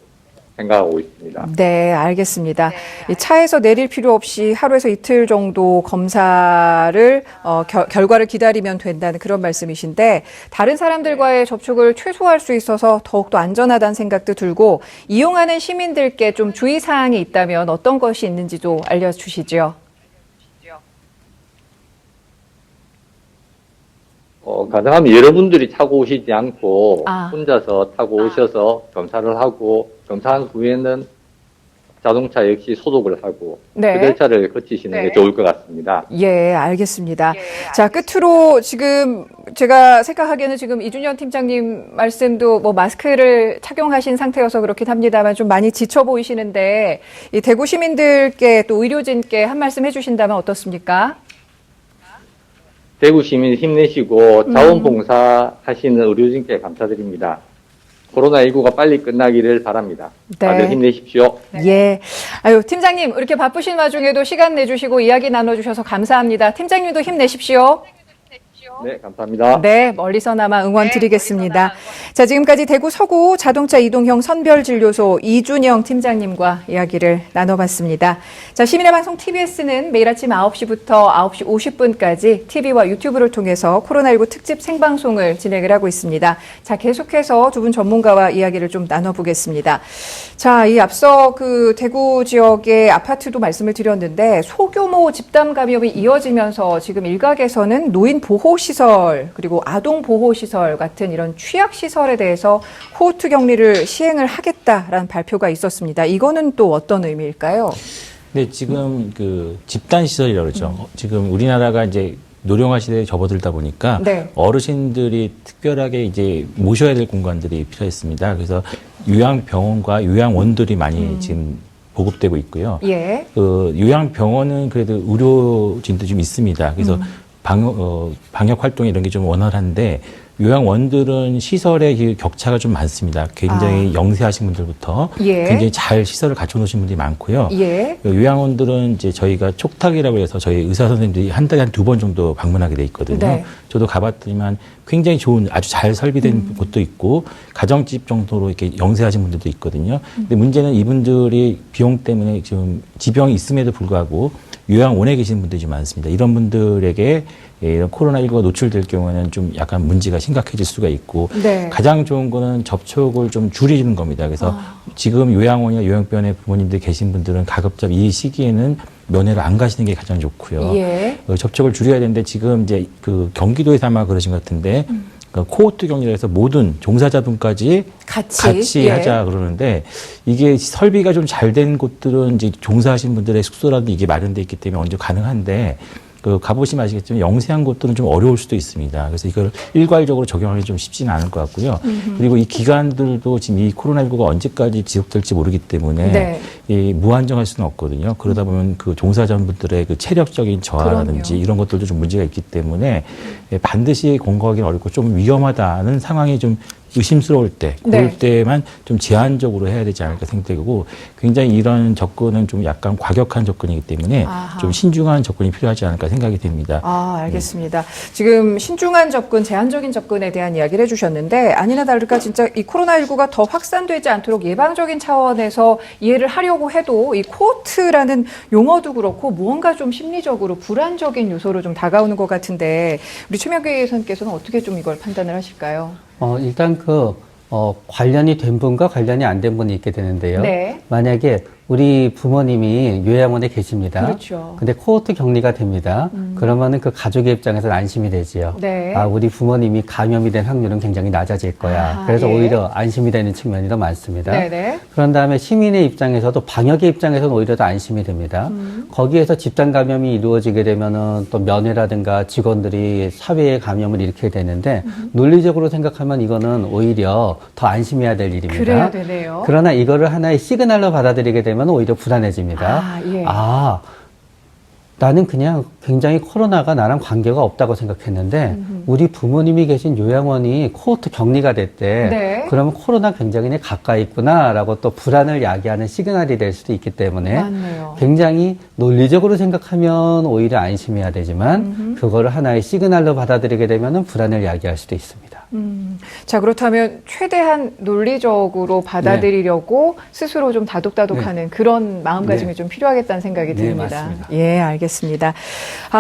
생각하고 있습니다. 네, 알겠습니다. 이 차에서 내릴 필요 없이 하루에서 이틀 정도 검사를 결과를 기다리면 된다는 그런 말씀이신데 다른 사람들과의 접촉을 최소화할 수 있어서 더욱더 안전하다는 생각도 들고 이용하는 시민들께 좀 주의사항이 있다면 어떤 것이 있는지도 알려주시죠. 가능하면 여러분들이 타고 오시지 않고 아. 혼자서 타고 오셔서 검사를 하고 검사한 후에는 자동차 역시 소독을 하고 네. 그 절차를 거치시는 게 좋을 것 같습니다. 예, 알겠습니다. 자, 끝으로 지금 제가 생각하기에는 지금 이준현 팀장님 말씀도 뭐 마스크를 착용하신 상태여서 그렇긴 합니다만 좀 많이 지쳐 보이시는데 이 대구 시민들께 또 의료진께 한 말씀 해주신다면 어떻습니까? 대구 시민 힘내시고 자원봉사 하시는 의료진께 감사드립니다. 코로나19가 빨리 끝나기를 바랍니다. 네. 다들 힘내십시오. 예. 아유, 팀장님, 이렇게 바쁘신 와중에도 시간 내주시고 이야기 나눠주셔서 감사합니다. 팀장님도 힘내십시오. 네, 감사합니다. 네, 멀리서나마 응원 드리겠습니다. 자, 지금까지 대구 서구 자동차 이동형 선별진료소 이준영 팀장님과 이야기를 나눠봤습니다. 자, 시민의 방송 TBS는 매일 아침 9시부터 9시 50분까지 TV와 유튜브를 통해서 코로나19 특집 생방송을 진행을 하고 있습니다. 자, 계속해서 두 분 전문가와 이야기를 좀 나눠보겠습니다. 자, 이 앞서 그 대구 지역의 아파트도 말씀을 드렸는데 소규모 집단 감염이 이어지면서 지금 일각에서는 노인 보호시설 그리고 아동 보호시설 같은 이런 취약시설에 대해서 코호트 격리를 시행을 하겠다라는 발표가 있었습니다. 이거는 또 어떤 의미일까요? 네, 지금 그 집단 시설이라고 그러죠. 지금 우리나라가 이제 노령화 시대에 접어들다 보니까 네. 어르신들이 특별하게 이제 모셔야 될 공간들이 필요했습니다. 그래서 요양병원과 요양원들이 많이 지금 보급되고 있고요. 예. 그 요양병원은 그래도 의료진도 좀 있습니다. 그래서 방역 활동 이런 게 좀 원활한데 요양원들은 시설의 그 격차가 좀 많습니다. 굉장히 영세하신 분들부터 예. 굉장히 잘 시설을 갖춰 놓으신 분들이 많고요. 예. 요양원들은 이제 저희가 촉탁이라고 해서 저희 의사 선생님들이 한 달에 한 2번 정도 방문하게 돼 있거든요. 네. 저도 가봤더니만 굉장히 좋은 아주 잘 설비된 곳도 있고 가정집 정도로 이렇게 영세하신 분들도 있거든요. 근데 문제는 이분들이 비용 때문에 지금 지병이 있음에도 불구하고 요양원에 계신 분들이 좀 많습니다. 이런 분들에게 이런 코로나19가 노출될 경우에는 좀 약간 문제가 심각해질 수가 있고 네. 가장 좋은 거는 접촉을 좀 줄이는 겁니다. 그래서 지금 요양원이나 요양병원에 부모님들 계신 분들은 가급적 이 시기에는 면회를 안 가시는 게 가장 좋고요. 예. 접촉을 줄여야 되는데 지금 이제 그 경기도에서 아마 그러신 것 같은데 그 코호트 격리를 해서 모든 종사자분까지 같이 예. 하자 그러는데 이게 설비가 좀 잘 된 곳들은 이제 종사하신 분들의 숙소라도 이게 마련돼 있기 때문에 언제 가능한데 그 가보시면 아시겠지만 영세한 곳들은 좀 어려울 수도 있습니다. 그래서 이걸 일괄적으로 적용하기 좀 쉽지는 않을 것 같고요. 그리고 이 기간들도 지금 이 코로나19가 언제까지 지속될지 모르기 때문에 네. 이 무한정할 수는 없거든요. 그러다 보면 그 종사자분들의 그 체력적인 저하라든지 그럼요. 이런 것들도 좀 문제가 있기 때문에 반드시 공거하기는 어렵고 좀 위험하다는 상황이 좀 의심스러울 때, 그럴 네. 때만 좀 제한적으로 해야 되지 않을까 생각되고 굉장히 이런 접근은 좀 약간 과격한 접근이기 때문에 아하. 좀 신중한 접근이 필요하지 않을까 생각이 됩니다. 아, 알겠습니다. 지금 신중한 접근, 제한적인 접근에 대한 이야기를 해주셨는데 아니나 다를까 진짜 이 코로나19가 더 확산되지 않도록 예방적인 차원에서 이해를 하려고 해도 이 코호트라는 용어도 그렇고 무언가 좀 심리적으로 불안적인 요소로 좀 다가오는 것 같은데 우리 최명규 예선께서는 어떻게 좀 이걸 판단을 하실까요? 일단 관련이 된 분과 관련이 안 된 분이 있게 되는데요. 네. 만약에 우리 부모님이 요양원에 계십니다. 그렇죠. 근데 코호트 격리가 됩니다. 그러면은 그 가족의 입장에서는 안심이 되지요. 네. 아, 우리 부모님이 감염이 된 확률은 굉장히 낮아질 거야. 아, 그래서 예. 오히려 안심이 되는 측면이 더 많습니다. 네네. 그런 다음에 시민의 입장에서도 방역의 입장에서는 오히려 더 안심이 됩니다. 거기에서 집단 감염이 이루어지게 되면은 또 면회라든가 직원들이 사회에 감염을 일으키게 되는데 논리적으로 생각하면 이거는 오히려 더 안심해야 될 일입니다. 그래야 되네요. 그러나 이거를 하나의 시그널로 받아들이게 되면 오히려 불안해집니다. 아, 예. 나는 그냥 굉장히 코로나가 나랑 관계가 없다고 생각했는데 우리 부모님이 계신 요양원이 코호트 격리가 됐대. 네. 그러면 코로나 굉장히 내 가까이 있구나라고 또 불안을 야기하는 시그널이 될 수도 있기 때문에 맞네요. 굉장히 논리적으로 생각하면 오히려 안심해야 되지만 그거를 하나의 시그널로 받아들이게 되면 불안을 야기할 수도 있습니다. 자, 그렇다면 최대한 논리적으로 받아들이려고 스스로 좀 다독다독하는 그런 마음가짐이 네. 좀 필요하겠다는 생각이 네, 듭니다. 맞습니다. 예, 알겠습니다.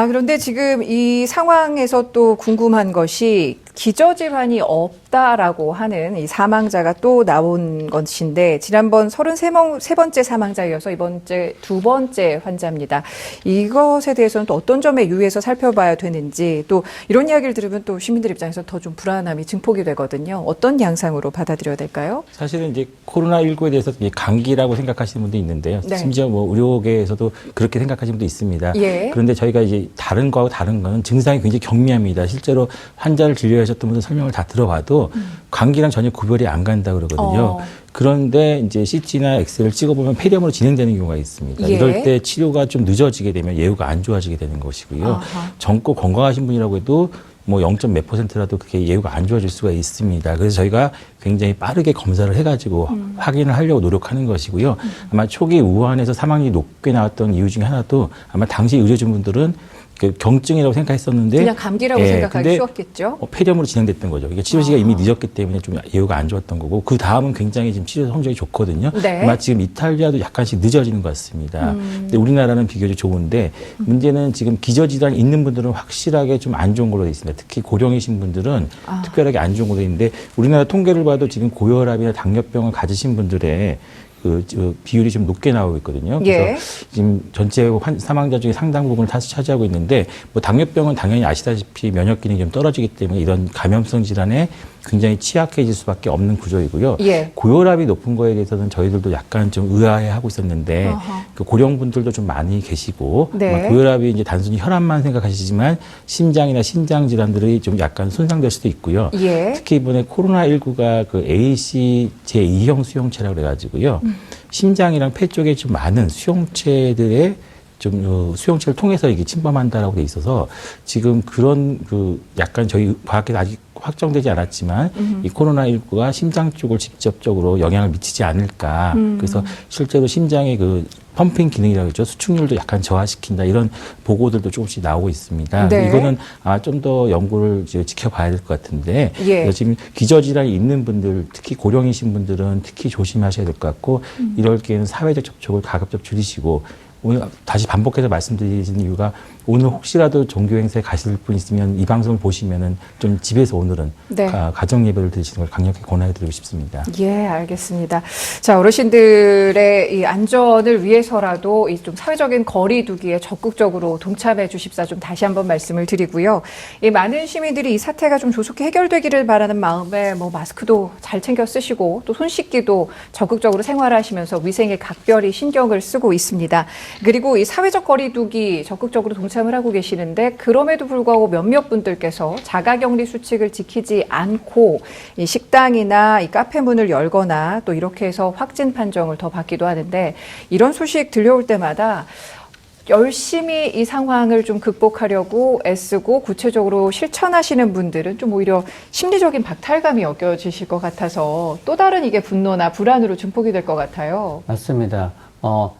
그런데 지금 이 상황에서 또 궁금한 것이 기저질환이 없다라고 하는 이 사망자가 또 나온 것인데 지난번 33번째 사망자이어서 이번째 2번째 환자입니다. 이것에 대해서는 또 어떤 점에 유의해서 살펴봐야 되는지 또 이런 이야기를 들으면 또 시민들 입장에서 더 좀 불안함이 증폭이 되거든요. 어떤 양상으로 받아들여야 될까요? 사실은 이제 코로나19에 대해서 이제 감기라고 생각하시는 분도 있는데요. 네. 심지어 뭐 의료계에서도 그렇게 생각하시는 분도 있습니다. 예. 그런데 저희가 이제 다른 거하고 다른 거는 증상이 굉장히 경미합니다. 실제로 환자를 진료하셨던 분들 설명을 다 들어봐도 감기랑 전혀 구별이 안 간다 그러거든요. 그런데 이제 CT나 엑스를 찍어보면 폐렴으로 진행되는 경우가 있습니다. 예. 이럴 때 치료가 좀 늦어지게 되면 예후가 안 좋아지게 되는 것이고요. 아하. 젊고 건강하신 분이라고 해도 뭐 0. 몇 %라도 그게 예후가 안 좋아질 수가 있습니다. 그래서 저희가 굉장히 빠르게 검사를 해가지고 확인을 하려고 노력하는 것이고요. 아마 초기 우한에서 사망률이 높게 나왔던 이유 중에 하나도 아마 당시 의료진분들은 그 경증이라고 생각했었는데 그냥 감기라고 생각하기 근데 쉬웠겠죠. 폐렴으로 진행됐던 거죠. 이게 치료 시기가 이미 늦었기 때문에 좀 예후가 안 좋았던 거고 그 다음은 굉장히 지금 치료 성적이 좋거든요. 네. 아마 지금 이탈리아도 약간씩 늦어지는 것 같습니다. 근데 우리나라는 비교적 좋은데 문제는 지금 기저질환이 있는 분들은 확실하게 좀 안 좋은 걸로 돼 있습니다. 특히 고령이신 분들은 특별하게 안 좋은 걸로 돼 있는데 우리나라 통계를 봐도 지금 고혈압이나 당뇨병을 가지신 분들의 비율이 좀 높게 나오고 있거든요. 그래서 예. 지금 전체 사망자 중에 상당 부분을 차지하고 있는데 뭐 당뇨병은 당연히 아시다시피 면역 기능이 좀 떨어지기 때문에 이런 감염성 질환에 굉장히 취약해질 수밖에 없는 구조이고요. 예. 고혈압이 높은 거에 대해서는 저희들도 약간 좀 의아해하고 있었는데 그 고령분들도 좀 많이 계시고 네. 고혈압이 이제 단순히 혈압만 생각하시지만 심장이나 신장 질환들이 좀 약간 손상될 수도 있고요. 예. 특히 이번에 코로나19가 그 AC 제2형 수용체라고 그래가지고요. 심장이랑 폐 쪽에 좀 많은 수용체들의 좀 수용체를 통해서 이게 침범한다라고 돼 있어서 지금 그런 그 약간 저희 과학계에서 아직 확정되지 않았지만 이 코로나19가 심장 쪽을 직접적으로 영향을 미치지 않을까. 그래서 실제로 심장의 그 펌핑 기능이라고 그러죠. 수축률도 약간 저하시킨다. 이런 보고들도 조금씩 나오고 있습니다. 네. 이거는 좀 더 연구를 지켜봐야 될 것 같은데 예. 그래서 지금 기저질환이 있는 분들, 특히 고령이신 분들은 특히 조심하셔야 될 것 같고 이럴 기에는 사회적 접촉을 가급적 줄이시고 오늘 다시 반복해서 말씀드리는 이유가 오늘 혹시라도 종교 행사에 가실 분 있으면 이 방송을 보시면은 좀 집에서 오늘은 네. 가정 예배를 드리시는 걸 강력히 권해드리고 싶습니다. 예, 알겠습니다. 자, 어르신들의 이 안전을 위해서라도 이 좀 사회적인 거리 두기에 적극적으로 동참해 주십사 좀 다시 한번 말씀을 드리고요. 이 많은 시민들이 이 사태가 좀 조속히 해결되기를 바라는 마음에 뭐 마스크도 잘 챙겨 쓰시고 또 손 씻기도 적극적으로 생활하시면서 위생에 각별히 신경을 쓰고 있습니다. 그리고 이 사회적 거리 두기 적극적으로 동참을 하고 계시는데 그럼에도 불구하고 몇몇 분들께서 자가격리 수칙을 지키지 않고 이 식당이나 이 카페 문을 열거나 또 이렇게 해서 확진 판정을 더 받기도 하는데 이런 소식 들려올 때마다 열심히 이 상황을 좀 극복하려고 애쓰고 구체적으로 실천하시는 분들은 좀 오히려 심리적인 박탈감이 엮여지실 것 같아서 또 다른 이게 분노나 불안으로 증폭이 될 것 같아요. 맞습니다.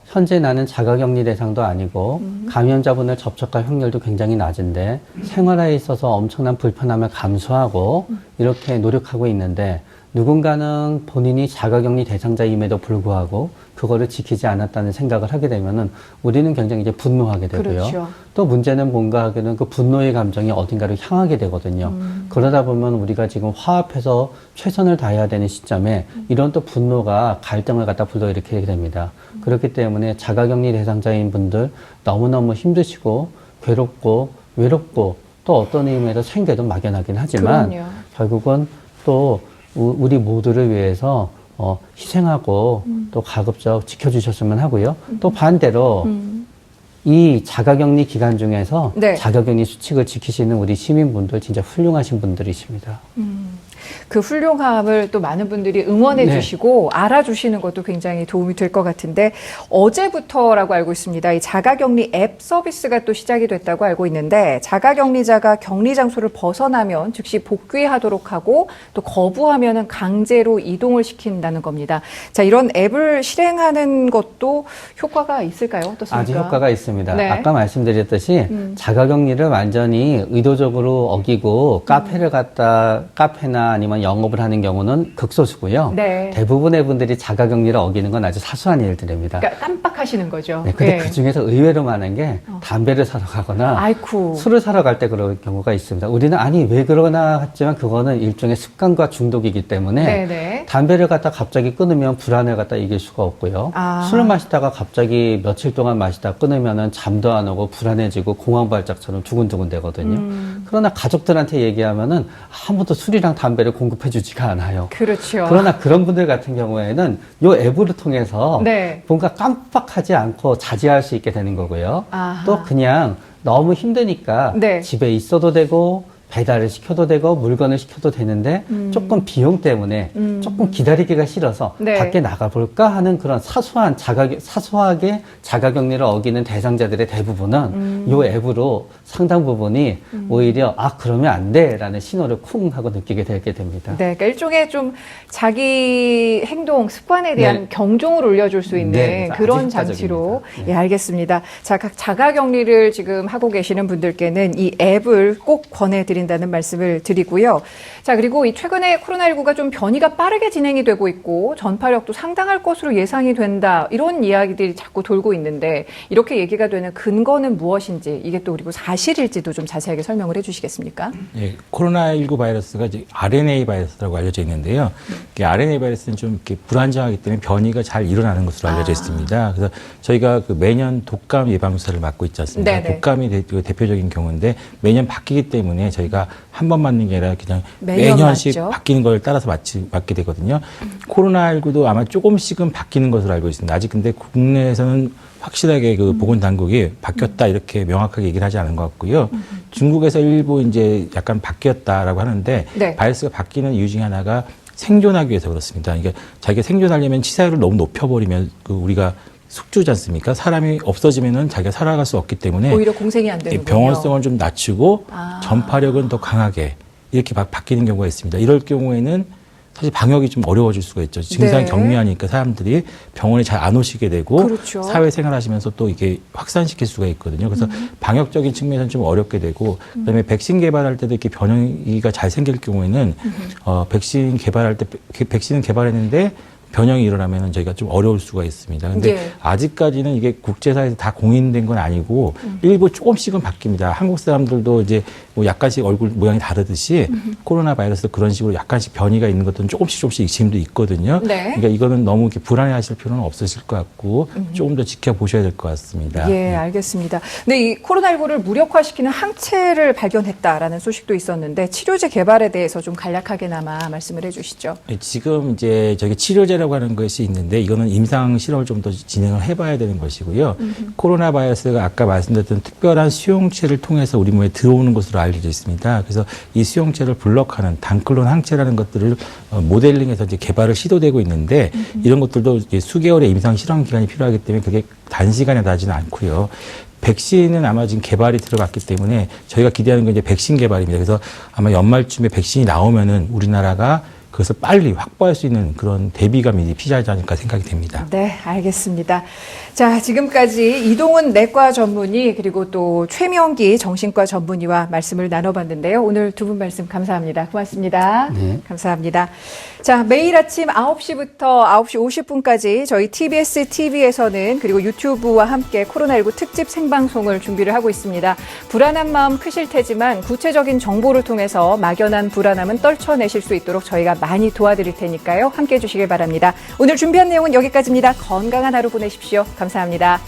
현재 나는 자가격리 대상도 아니고 감염자분을 접촉할 확률도 굉장히 낮은데 생활에 있어서 엄청난 불편함을 감수하고 이렇게 노력하고 있는데 누군가는 본인이 자가격리 대상자임에도 불구하고 그거를 지키지 않았다는 생각을 하게 되면은 우리는 굉장히 이제 분노하게 되고요. 그렇죠. 또 문제는 뭔가 하게는 그 분노의 감정이 어딘가로 향하게 되거든요. 그러다 보면 우리가 지금 화합해서 최선을 다해야 되는 시점에 이런 또 분노가 갈등을 갖다 불러일으키게 됩니다. 그렇기 때문에 자가격리 대상자인 분들 너무너무 힘드시고 괴롭고 외롭고 또 어떤 의미에서 생계도 막연하긴 하지만 그럼요. 결국은 또 우리 모두를 위해서 희생하고 또 가급적 지켜주셨으면 하고요. 또 반대로 이 자가격리 기간 중에서 네. 자가격리 수칙을 지키시는 우리 시민분들 진짜 훌륭하신 분들이십니다. 그 훌륭함을 또 많은 분들이 응원해 네. 주시고 알아주시는 것도 굉장히 도움이 될 것 같은데 어제부터라고 알고 있습니다. 이 자가격리 앱 서비스가 또 시작이 됐다고 알고 있는데 자가격리자가 격리 장소를 벗어나면 즉시 복귀하도록 하고 또 거부하면은 강제로 이동을 시킨다는 겁니다. 자, 이런 앱을 실행하는 것도 효과가 있을까요? 어떻습니까? 아주 효과가 있습니다. 네. 아까 말씀드렸듯이 자가격리를 완전히 의도적으로 어기고 카페나 아니면 영업을 하는 경우는 극소수고요. 네. 대부분의 분들이 자가격리를 어기는 건 아주 사소한 일들입니다. 그러니까 깜빡하시는 거죠. 네, 근데 예. 그 중에서 의외로 많은 게 담배를 사러 가거나 아이쿠. 술을 사러 갈 때 그런 경우가 있습니다. 우리는 아니 왜 그러나 했지만 그거는 일종의 습관과 중독이기 때문에 네네. 담배를 갖다 갑자기 끊으면 불안을 갖다 이길 수가 없고요. 아. 술을 마시다가 갑자기 며칠 동안 마시다 끊으면은 잠도 안 오고 불안해지고 공황발작처럼 두근두근 되거든요. 그러나 가족들한테 얘기하면은 아무도 술이랑 담배를 공급해주지가 않아요. 그렇죠. 그러나 그런 분들 같은 경우에는 이 앱을 통해서 네. 뭔가 깜빡하지 않고 자제할 수 있게 되는 거고요. 아하. 또 그냥 너무 힘드니까 네. 집에 있어도 되고 배달을 시켜도 되고 물건을 시켜도 되는데 조금 비용 때문에 조금 기다리기가 싫어서 네. 밖에 나가볼까 하는 그런 사소하게 자가격리를 어기는 대상자들의 대부분은 이 앱으로 상당 부분이 오히려 그러면 안 돼라는 신호를 쿵 하고 느끼게 되게 됩니다. 네, 그러니까 일종의 좀 자기 행동, 습관에 대한 네. 경종을 울려줄 수 있는 네, 그런 아주 장치로. 효과적입니다. 네. 예, 알겠습니다. 자, 각 자가격리를 지금 하고 계시는 분들께는 이 앱을 꼭 권해드린다는 말씀을 드리고요. 자, 그리고 이 최근에 코로나19가 좀 변이가 빠르게 진행이 되고 있고 전파력도 상당할 것으로 예상이 된다. 이런 이야기들이 자꾸 돌고 있는데 이렇게 얘기가 되는 근거는 무엇인지 이게 또 그리고 사실일지도 좀 자세하게 설명을 해주시겠습니까? 예, 코로나19 바이러스가 이제 RNA 바이러스라고 알려져 있는데요. 이게 RNA 바이러스는 좀 이렇게 불안정하기 때문에 변이가 잘 일어나는 것으로 알려져 있습니다. 그래서 저희가 그 매년 독감 예방주사를 맞고 있지 않습니까? 네네. 독감이 대표적인 경우인데 매년 바뀌기 때문에 저희가 한 번 맞는 게 아니라 그냥 매년 매년씩 맞죠. 바뀌는 걸 따라서 맞게 되거든요. 코로나19도 아마 조금씩은 바뀌는 것으로 알고 있습니다. 아직 근데 국내에서는 확실하게 그 보건당국이 바뀌었다 이렇게 명확하게 얘기를 하지 않은 것 같고요. 중국에서 일부 이제 약간 바뀌었다라고 하는데 네. 바이러스가 바뀌는 이유 중에 하나가 생존하기 위해서 그렇습니다. 이게 자기가 생존하려면 치사율을 너무 높여버리면 그 우리가 숙주지 않습니까? 사람이 없어지면은 자기가 살아갈 수 없기 때문에 오히려 공생이 안 되는군요. 병원성을 좀 낮추고 아. 전파력은 더 강하게 이렇게 바뀌는 경우가 있습니다. 이럴 경우에는 사실 방역이 좀 어려워질 수가 있죠. 증상이 네. 경미하니까 사람들이 병원에 잘 안 오시게 되고 그렇죠. 사회생활하시면서 또 이게 확산시킬 수가 있거든요. 그래서 방역적인 측면에서는 좀 어렵게 되고 그다음에 백신 개발할 때도 이렇게 변이가 잘 생길 경우에는 백신 개발할 때 백신을 개발했는데 변형이 일어나면 저희가 좀 어려울 수가 있습니다. 근데 네. 아직까지는 이게 국제사회에서 다 공인된 건 아니고 일부 조금씩은 바뀝니다. 한국 사람들도 이제 뭐 약간씩 얼굴 모양이 다르듯이 코로나 바이러스도 그런 식으로 약간씩 변이가 있는 것들은 조금씩 지금도 있거든요. 네. 그러니까 이거는 너무 이렇게 불안해하실 필요는 없으실 것 같고 조금 더 지켜보셔야 될 것 같습니다. 예, 알겠습니다. 근데 이 코로나19를 무력화시키는 항체를 발견했다라는 소식도 있었는데 치료제 개발에 대해서 좀 간략하게나마 말씀을 해주시죠. 지금 이제 저기 치료제라고 하는 것이 있는데 이거는 임상 실험을 좀 더 진행을 해봐야 되는 것이고요. 코로나 바이러스가 아까 말씀드렸던 특별한 수용체를 통해서 우리 몸에 들어오는 것으로 알려져 있습니다. 그래서 이 수용체를 블록하는 단클론 항체라는 것들을 모델링해서 이제 개발을 시도되고 있는데 이런 것들도 이제 수개월의 임상 실험 기간이 필요하기 때문에 그게 단시간에 나지는 않고요. 백신은 아마 지금 개발이 들어갔기 때문에 저희가 기대하는 건 이제 백신 개발입니다. 그래서 아마 연말쯤에 백신이 나오면은 우리나라가 그것을 빨리 확보할 수 있는 그런 대비가 미리 필요하지 않을까 생각이 됩니다. 네, 알겠습니다. 자, 지금까지 이동훈 내과 전문의 그리고 또 최명기 정신과 전문의와 말씀을 나눠봤는데요. 오늘 두 분 말씀 감사합니다. 고맙습니다. 네. 감사합니다. 자, 매일 아침 9시부터 9시 50분까지 저희 TBS TV에서는 그리고 유튜브와 함께 코로나19 특집 생방송을 준비를 하고 있습니다. 불안한 마음 크실 테지만 구체적인 정보를 통해서 막연한 불안함은 떨쳐내실 수 있도록 저희가 많이 도와드릴 테니까요. 함께해 주시길 바랍니다. 오늘 준비한 내용은 여기까지입니다. 건강한 하루 보내십시오. 감사합니다.